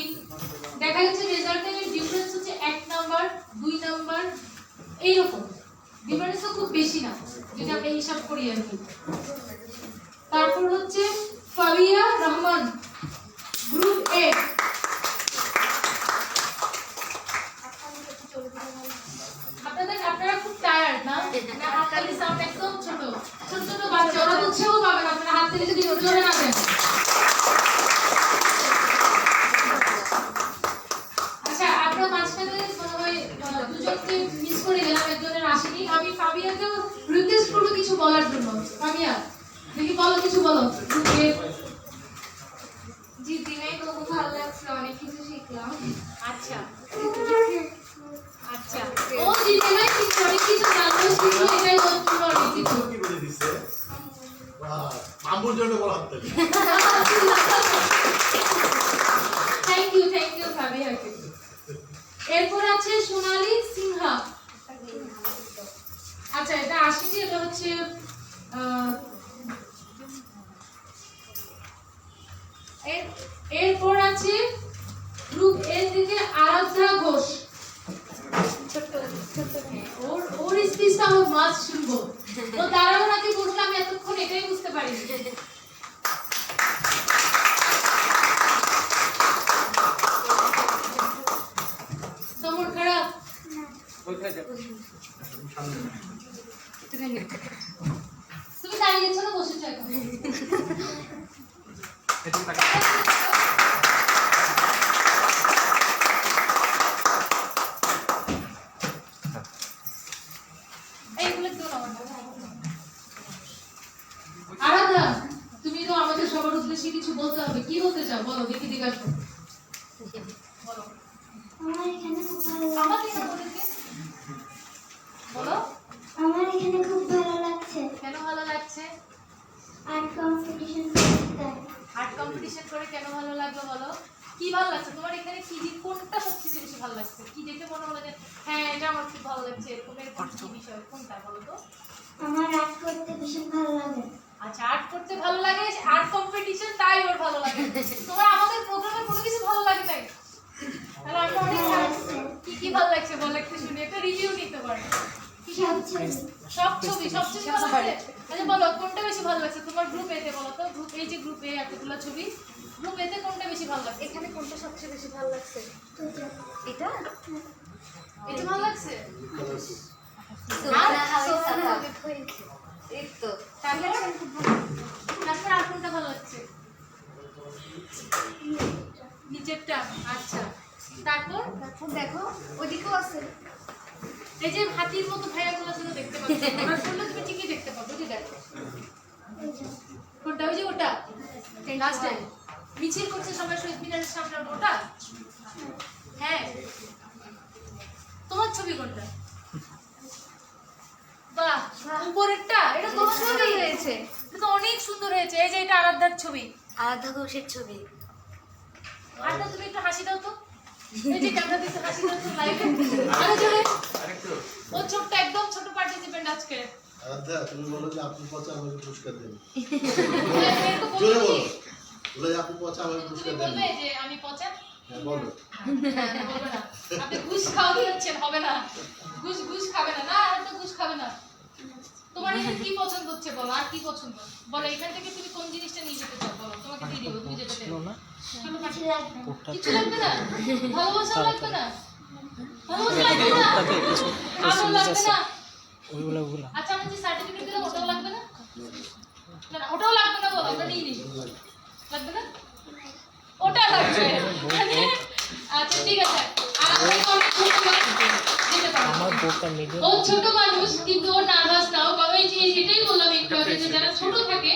দেখা যাচ্ছে রেজাল্টের ডিফারেন্স হচ্ছে 1 নাম্বার 2 নাম্বার এইরকম, ডিফারেন্স তো খুব বেশি না যদি আমরা হিসাব করি আর কি। তারপর হচ্ছে ফাবিয়া রহমান, গ্রুপ এ। আপনারা খুব টায়ার্ড না? হাততালি সাউন্ড একদম ছোট ছোট ছোট বাচ্চা, ওরা তো উৎসাহ পাবেন আপনারা হাততালি যদি জোরে না দেন। আচ্ছা আপনারা মাঝখানে মনে হয় দুজনকে মিস করে গেলাম, একজনের আসেনি। আমি ফাবিয়াকেও রিকোয়েস্ট করবো কিছু বলার জন্য। ফাবিয়া দেখি বলো, কিছু বলো। জি দিনে খুব ভালো লাগছে, অনেক কিছু শিখলাম। আচ্ছা আচ্ছা, ও জিতে নাই কিন্তু অনেক কিছু জানলো, শিখলো, এটাই ওর জন্য অনেক কিছু। কি বলে দিছে? বাহ, মামুর জন্য বড় হাততালি। থ্যাংক ইউ ফাবিয়াকে। এরপর আছে সোনালী সিনহা। আচ্ছা এটা আসেনি, এটা হচ্ছে এরপর আছে গ্রুপ এ থেকে আরাধ্যা ঘোষ। ওর স্পিচটা আমার মাছ শুনবো, ও দাঁড়ানো নাকি বসলে আমি এতক্ষণ এটাই বুঝতে পারিনি। তোমার খারাপ? তুমি দাঁড়িয়েছো না বসেছো এখন? আরাধা, তুমি তো আমাদের সবার উদ্দেশ্যে কিছু বলতে হবে, কি বলতে চাও বলো, দেখি জিজ্ঞাসা বলো। আমার এখানে খুব ভালো আমাকে লাগছে। বলো আমার এখানে খুব ভালো লাগছে। কেন ভালো লাগছে? আর্ট কম্পিটিশন করতে। আর্ট কম্পিটিশন করে কেন ভালো লাগলো বলো? কি ভালো লাগছে তোমার এখানে? কি কোনটা সবচেয়ে বেশি ভালো লাগছে? কি দেখে মনে হলো যে হ্যাঁ এটা আমার খুব ভালো লাগছে, এরকম কি বিষয় কোনটা বলো তো? আমার আর্ট করতে ভীষণ ভালো লাগে। আচ্ছা আর্ট করতে ভালো লাগে, আর্ট কম্পিটিশন তাই ওর ভালো লাগে। তোমার আমাদের প্রোগ্রামে কোনো কিছু ভালো লাগে নাই? কি কি ভালো লাগছে বল একটু শুনি, একটা রিভিউ নিতে পারো। সব ছবি ভালো লাগছে। আচ্ছা বলো কোনটা বেশি ভালো লাগছে তোমার? গ্রুপ এতে বলো তো, গ্রুপ এই যে গ্রুপে এতগুলো ছবি, গ্রুপ এতে কোনটা বেশি ভালো লাগছে? এখানে কোনটা সবচেয়ে বেশি ভালো লাগছে? এটা এটা ভালো লাগছে? এই তো তারপর আর কোনটা ভালো লাগছে? নিচেরটা। আচ্ছা তারপর দেখো ওইদিকেও আছে। এই যে হাতির মতো ভাইয়াগুলো শুধু দেখতে পাচ্ছ, ওরা শুনলে তুমি ঠিকই দেখতে পাবো। ঠিক আছে কোনটা? ওই যে ওটা লাস্ট টাইম মিছিল করছে সবাই শহীদ মিনারের সামনে, ওটা? হ্যাঁ। তোমার ছবি কোনটা? বাহ, উপরেরটা। এটা তোমার ছবি হয়েছে, এটা তো অনেক সুন্দর হয়েছে। এই যে এটা আরাধ্যার ছবি, আরাধ্যা ঘোষের ছবি। আরাধ্যা তুমি একটু হাসি দাও তো, এই যে ক্যামেরা দিতে হাসি দাও তো লাইভে। আরো জোরে। ও ছোট্ট, একদম ছোট পার্টিসিপেন্ট আজকে। আরাধ্যা তুমি বলো যে আপনি পচা আমাকে পুরস্কার দেন। এরকম জোরে বলবো বলো, কি? বলে যে আপনি পচা আমাকে তুমি পুরস্কার দেন। বলবে যে আমি পচা? হ্যাঁ বলো। বলবে না। আপনি ঘুষ খাওয়াতে যাচ্ছেন, হবে না। ঘুষ খাবে না। না আর তো ঘুষ খাবে না। তোমার এখানে কি পছন্দ হচ্ছে বলো, আর কি পছন্দ বলো? এখান থেকে তুমি কোন জিনিসটা নিয়ে যেতে চাও বলো, তোমাকে দিয়ে দিব, তুমি যেতে চাও না? কিছু লাগবে না? ভালোবাসা লাগবে না? ভালোবাসা লাগবে না? আদর লাগবে না? আচ্ছা আমি যে সার্টিফিকেট দিলাম ওটাও লাগবে না? না না ওটাও লাগবে না বলো, আমরা নিয়ে নিই। লাগবে না? ওটা লাগবে। আচ্ছা ঠিক আছে। আর আপনাকে অনেক ধন্যবাদ। যেতে পারো। ও ছোট মানুষ কিন্তু ও নার্ভাস নাও, কারণ এই যে এটাই বললাম একটু আগে যে যারা ছোট থাকে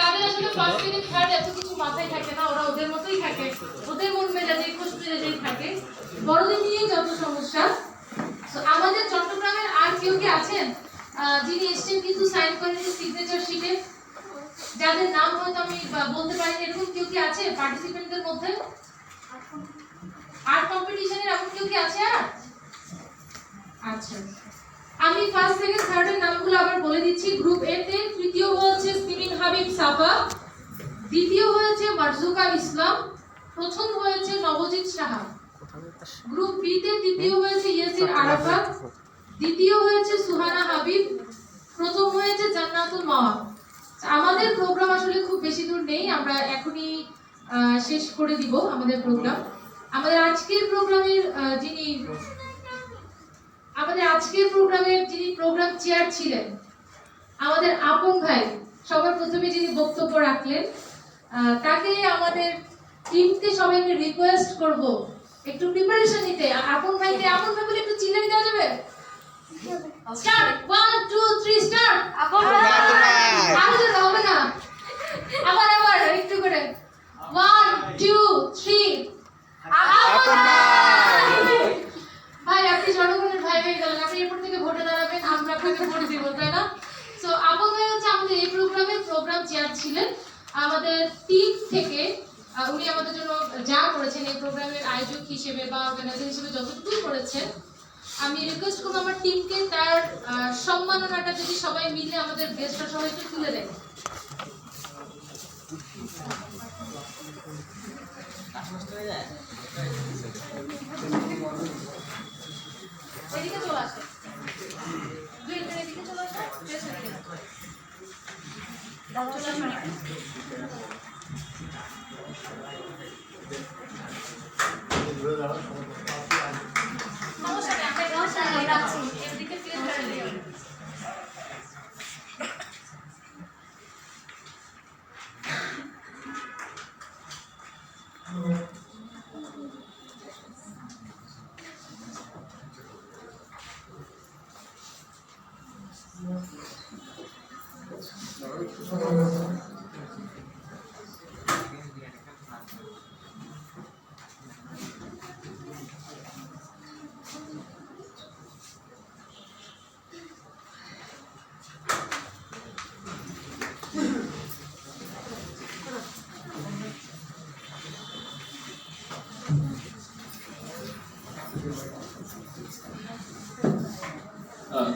তাদের আসলে ফার্স্ট সেকেন্ড থার্ড এত কিছু মাথায় থাকে না, ওরা ওদের মতোই থাকে, ওদের মন মেজাজে খুশ মেজাজেই থাকে, বড়দের নিয়েই যত সমস্যা। তো আমাদের চট্টগ্রামের আর কেউ কি আছেন যিনি এসছেন কিন্তু সাইন করেন সিগনেচার শিটে, যাদের নাম হয়তো আমি বলতে পারি, এরকম কেউ কি আছে পার্টিসিপেন্টদের মধ্যে? আর্ট কম্পিটিশনের এমন কেউ কি আছে? আর আচ্ছা আমি ফার্স্ট সেকেন্ড থার্ড এর নামগুলো আবার বলে দিচ্ছি। গ্রুপ এ তে তৃতীয় হয়েছে সিমিন হাবিব সাফা, দ্বিতীয় হয়েছে মারজুকা ইসলাম, প্রথম হয়েছে নবজিৎ সাহা। গ্রুপ বি তে তৃতীয় হয়েছে ইয়াসির আরাফাত, দ্বিতীয় হয়েছে সুহানা হাবিব, প্রথম হয়েছে জান্নাতুল মাওয়া। আমাদের প্রোগ্রাম আসলে খুব বেশি দূর নেই, আমরা এখনই শেষ করে দিব আমাদের প্রোগ্রাম। আমাদের আজকের প্রোগ্রামের যিনি প্রোগ্রাম চেয়ার ছিলেন আমাদের আপন ভাই, সবার প্রথমে যিনি বক্তব্য রাখলেন, তাকে আমাদের টিমকে সবাইকে রিকোয়েস্ট করব একটু প্রিপারেশন নিতে। আপন ভাইকে আপন ভাই বলে একটু চিল্লানি দেওয়া যাবে? Start 1 2 3 start. আপন ভাই আরো জোরে হবে না? আবার একটু করে 1 2 3 আপন ভাই। আপনি জনগণের ভাই হয়ে গেলেন, আপনি এরপর থেকে ভোটে দাঁড়াবেন, আমরা আপনাকে ভোট দিব, তাই না? সো আপন ভাই হচ্ছে আমাদের এই প্রোগ্রামের প্রোগ্রাম চেয়ার ছিলেন। আমাদের টিম থেকে উনি আমাদের জন্য যা করেছেন এই প্রোগ্রামের আয়োজক হিসেবে বা অর্গানাইজার হিসেবে যতটুকু করেছেন, আমি রিকোয়েস্ট করবো আমার টিমকে তার সম্মাননাটা যদি সবাই মিলে আমাদের গেস্টরা সবাই একটু তুলে দেয়। এদিকে চলে আসে, দুই একজন এদিকে চলে আসে, এদিকে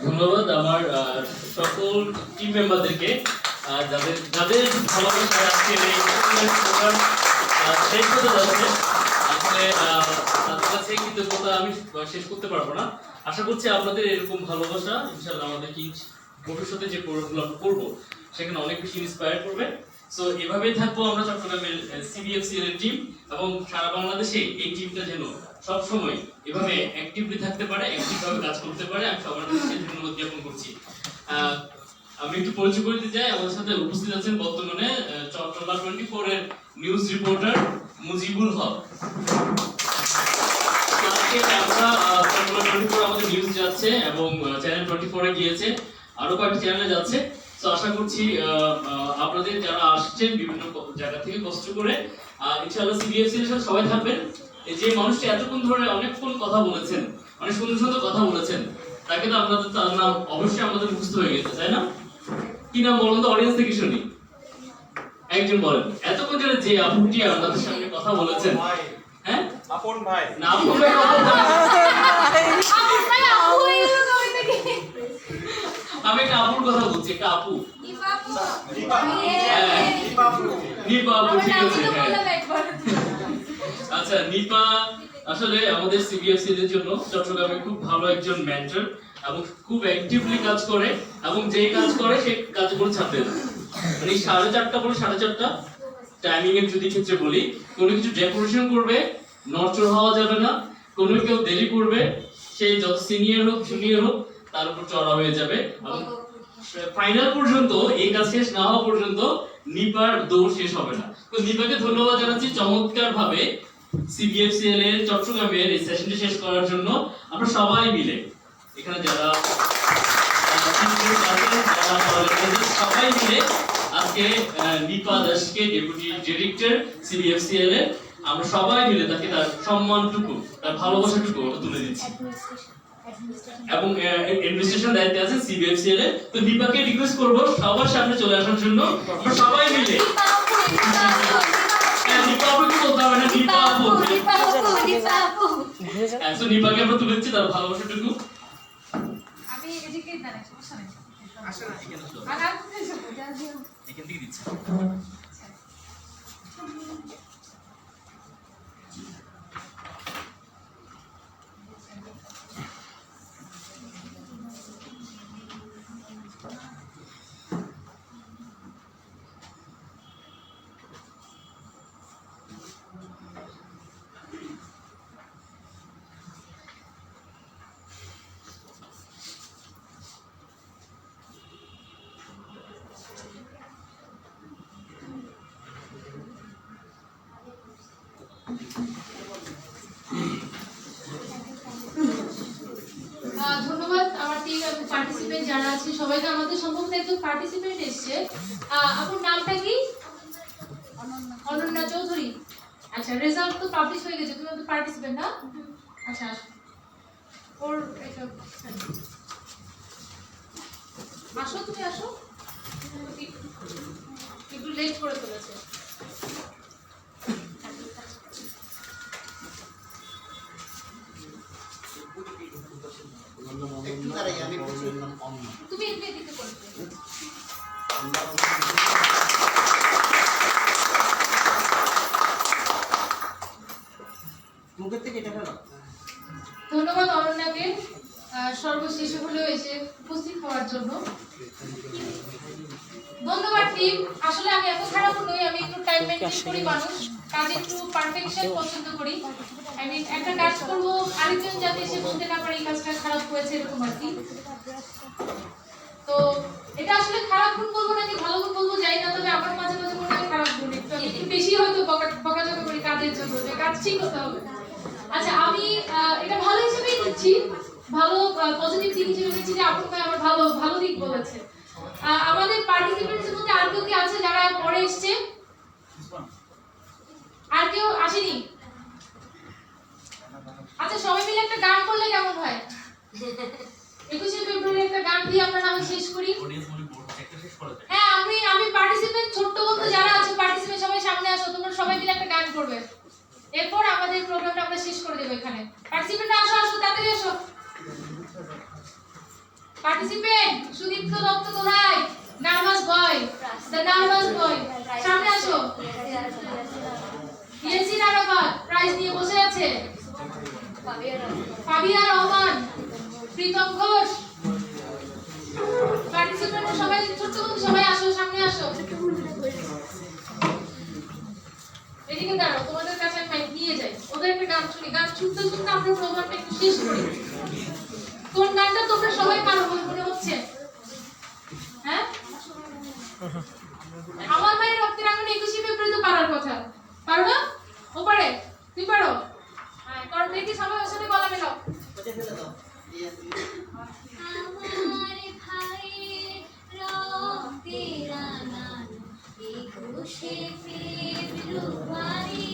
ধন্যবাদ আমার সকল টিম মেম্বারদেরকে, যাদের ভালোবাসায় আজকের এই প্রোগ্রাম শেষ হতে যাচ্ছে। আসলে তাদের কাছে কৃতজ্ঞতা আমি শেষ করতে পারবো না। আশা করছি আপনাদের এরকম ভালোবাসা ইনশাআল্লাহ আমাদের কি ভবিষ্যতে যে প্রোগ্রামগুলো আমরা করবো সেখানে অনেক বেশি ইন্সপায়ার করবে। সো এভাবেই থাকবো আমরা চট্টগ্রামের সিবিএফসিএল এর টিম, এবং সারা বাংলাদেশে এই টিমটা যেন সব সময় এভাবে অ্যাক্টিভলি থাকতে পারে, অ্যাক্টিভ ভাবে কাজ করতে পারে, আমি সবার কাছে ধন্যবাদ জ্ঞাপন করছি। আমি একটু পরিচয় করে দিতে চাই, আমাদের সাথে উপস্থিত আছেন বর্তমানে চট্টগ্রাম 24 এর নিউজ রিপোর্টার মুজিবুল হক। আজকে আমরা চট্টগ্রাম 24 আমাদের নিউজ যাচ্ছে এবং চ্যানেল 24 এ গিয়েছে, আরো কয়েকটি চ্যানেলে যাচ্ছে। তো আশা করছি আপনাদের যারা আসছেন বিভিন্ন জায়গা থেকে কষ্ট করে ইনশাআল্লাহ সিবিএফসি এর সাথে সবাই থাকবেন। এই যে মানুষটি এতক্ষণ ধরে অনেকক্ষণ কথা বলেছেন, অনেক সুন্দর সুন্দর কথা বলেছেন, তাকে তো আপনাদের তার নাম অবশ্যই আমাদের মুখস্থ হয়ে গেছে, তাই না? কি নাম বলুন তো, অডিয়েন্স থেকে শুনি, একজন বলেন। এতক্ষণ ধরে যে আপুটি আপনাদের সামনে কথা বলেছেন, হ্যাঁ আপন ভাই না, আপন ভাই কথা বলেন। আমি একটা আপুর কথা বলছি, একটা আপু, নিপা আপু, ঠিক আছে, হ্যাঁ। আচ্ছা, নিপা আসলে আমাদের সিবিএফসি এর জন্য চট্টগ্রামে খুব ভালো একজন মেন্টর, এবং খুব অ্যাক্টিভলি কাজ করে, এবং যেই কাজ করে সেই কাজগুলো ছাড়তে না। মানে 4:30 বলে 4:30 টাইমিং এর যদি ক্ষেত্রে বলি, কোনো কিছু ডেকোরেশন করবে নড়চড় হওয়া যাবে না, কোনো কেউ দেরি করবে সে যত সিনিয়র হোক জুনিয়র হোক তার উপর চড়া হয়ে যাবে, এবং ফাইনাল পর্যন্ত এই কাজ শেষ না হওয়া পর্যন্ত নিপার দৌড় শেষ হবে না। তো নিপাকে ধন্যবাদ জানাচ্ছি চমৎকার ভাবে সিবিএফসিএল এর চট্টগ্রামের এই সেশনটি শেষ করার জন্য। আমরা সবাই মিলে এখানে যারা সবাই মিলে আজকে নিপা দাসকে ডেপুটি ডিরেক্টর সিবিএফসিএল এর আমরা সবাই মিলে তাকে তার সম্মানটুকু, তার ভালোবাসাটুকু তুলে দিচ্ছি, এবং অ্যাডমিনিস্ট্রেশন দায়িত্বে আছেন সিবিএফসিএল এর। তো নিপাকে রিকোয়েস্ট করব সবার সামনে চলে আসার জন্য, আমরা সবাই মিলে। নিপা আপু কি বলতে হবে না, নিপা আপু, নিপাকে আমরা তুলে দিচ্ছি তার ভালোবাসাটুকু। আমি এদিকে দাঁড়াই, সমস্যা নেই। আসলে এখানে এখান থেকে দিচ্ছি। ধন্যবাদ আমার টিম এবং পার্টিসিপেন্ট যারা আছে সবাইকে। আমাদের সম্ভবত একজন পার্টিসিপেন্ট এসেছে, আপনার নামটা কি? অনন্যা চৌধুরী। আচ্ছা, রেজাল্ট তো পাবলিশ হয়ে গেছে, তুমি আমাদের পার্টিসিপেন্ট না? আচ্ছা, আসো ওর এটা আসো, তুমি আসো, একটু লেট করে ফেলেছে। তুমি এদিকে করবে। ধন্যবাদ অরণ্যাকে সর্বশেষ হলেও এসে উপস্থিত হওয়ার জন্য। ধন্যবাদ টিম। আসলে আমি এত খারাপ নই, আমি একটু টাইম মেইনটেইন করি, মানুষ কাজে একটু পারফেকশন পছন্দ করি। আমি একটা কাজ করব, আরেকজন যাতে এসে বলতে না পারে এই কাজটা খারাপ হয়েছে, এরকম আর কি। তো এটা আসলে খারাপ গুণ বলবো নাকি ভালো গুণ বলবো জানি না, তবে আমার মাঝে মাঝে মনে হয় খারাপ গুণ, একটু বেশি হয়তো বকাঝকা করি কাজের জন্য, যে কাজ ঠিক হতে হবে। আচ্ছা, আমি এটা ভালো হিসেবেই নিচ্ছি, ভালো পজিটিভ দিক হিসেবে নিচ্ছি যে আপু ভাই আমার ভালো ভালো দিক বলেছে। আমাদের পার্টিসিপেন্টসের মধ্যে আর কেউ কি আছে যারা পরে এসেছে? আর কেউ আসেনি? আচ্ছা, সবাই মিলে একটা গান করলে কেমন হয়? 21শে ফেব্রুয়ারি একটা গান দিয়ে আমরা না শেষ করি। হ্যাঁ, আমি পার্টিসিপেন্ট ছোট্ট বন্ধু যারা আছে পার্টিসিপেন্ট সবাই সামনে আসো, তোমরা সবাই মিলে একটা গান করবে, এরপর আমাদের প্রোগ্রামটা আমরা শেষ করে দেব। এখানে পার্টিসিপেন্ট আসো, আসো তাড়াতাড়ি আসো। পার্টিসিপেন্ট সুদীপ্ত দত্ত কোথায়? নার্ভাস বয়, দ্য নার্ভাস বয়, সামনে আসো। ইয়েসিন আরাফাত প্রাইজ নিয়ে বসে আছে। ফাবিয়া রহমান, প্রীতম ঘোষ, পার্টিসিপেন্ট সবাই ছোট্ট বন্ধু সবাই আসো, সামনে আসো। এদিকে দাঁড়াও, তোমাদের কাছে আমি মাইক নিয়ে যাই, ওদের একটা গান শুনি, গান শুনতে শুনতে আমরা প্রোগ্রামটা একটু শেষ করি। কোন গানটা তোমরা সবাই পারো বলে মনে হচ্ছে? হ্যাঁ, আমার মায়ের রক্তের আগুনে 21শে ফেব্রুয়ারি তো পারার কথা, পারো না? ও পারে, তুই পারো? হ্যাঁ, কারণ দেখি সবাই ওর সাথে গলা মেলাও। আমার ভাইয়ের রক্তের আনানো 21শে ফেব্রুয়ারি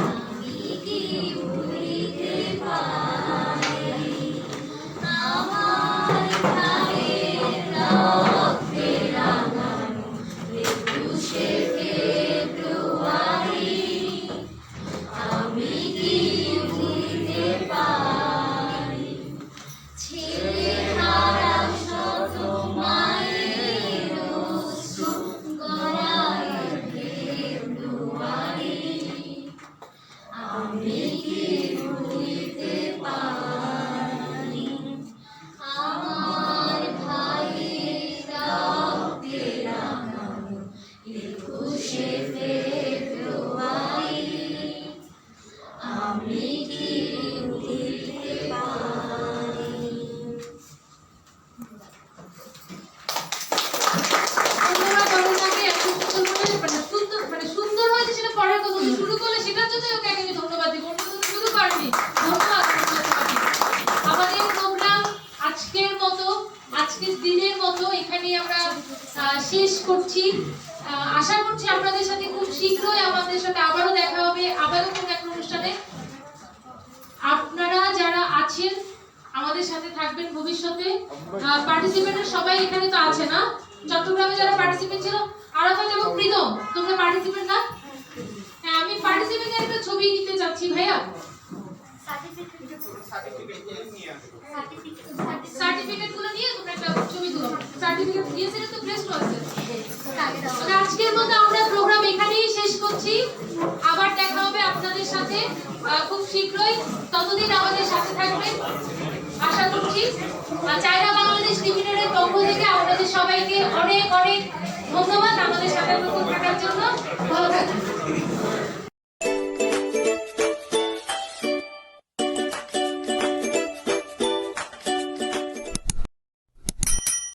আমি কি ভুলিতে পারি? আমার ভাইয়ের রক্তের আনানো 21শে ফেব্রুয়ারি আমি কি ভুলিতে পারি? ছেলেহারা শত মায়ের অশ্রু গড়ায় ফেব্রুয়ারি আমি কি ভুলিতে পারি? আমার ভাইয়ের রক্তের আনানো 21শে ফেব্রুয়ারি আমি কি ভুলিতে পারি? ধন্যবাদ অরুণাকে, এত সুন্দর করে সুন্দর হয়েছে সেটা পরের কথা, শুরু করলে সেটার জন্য ওকে আমি ধন্যবাদ দিব, অন্য কিছু শুরু পারিনি। ধন্যবাদ তোমাকে। আমাদের প্রোগ্রাম আজকের দিনের মতো এখানেই আমরা শেষ করছি। আশা করছি আপনাদের সাথে খুব শীঘ্রই আমাদের সাথে আবারও দেখা হবে, আবারও কোনো একটা অনুষ্ঠানে। আপনারা যারা আছেন আমাদের সাথে থাকবেন ভবিষ্যতে। পার্টিসিপেন্ট সবাই এখানে তো আছে না? চট্টগ্রামে যারা পার্টিসিপেন্ট ছিল, আরাফাত এবং প্রীতম, তোমরা পার্টিসিপেন্ট না? হ্যাঁ, আমি পার্টিসিপেন্টের একটা ছবি নিতে চাচ্ছি ভাইয়া। সার্টিফিকেট গুলো নিয়ে তোমরা একটা ছবি তুলো। সার্টিফিকেট দিয়েছিলে তো, প্রেস আছে। আজকের মতো আমরা প্রোগ্রাম এখানেই শেষ করছি, আবার দেখা হবে আপনাদের সাথে খুব শীঘ্রই। ততদিন আমাদের সাথে থাকবেন আশা করছি। চায়না বাংলাদেশ লিমিটেডের পক্ষ থেকে আপনাদের সবাইকে অনেক অনেক ধন্যবাদ আমাদের সাথে থাকার জন্য। ভালো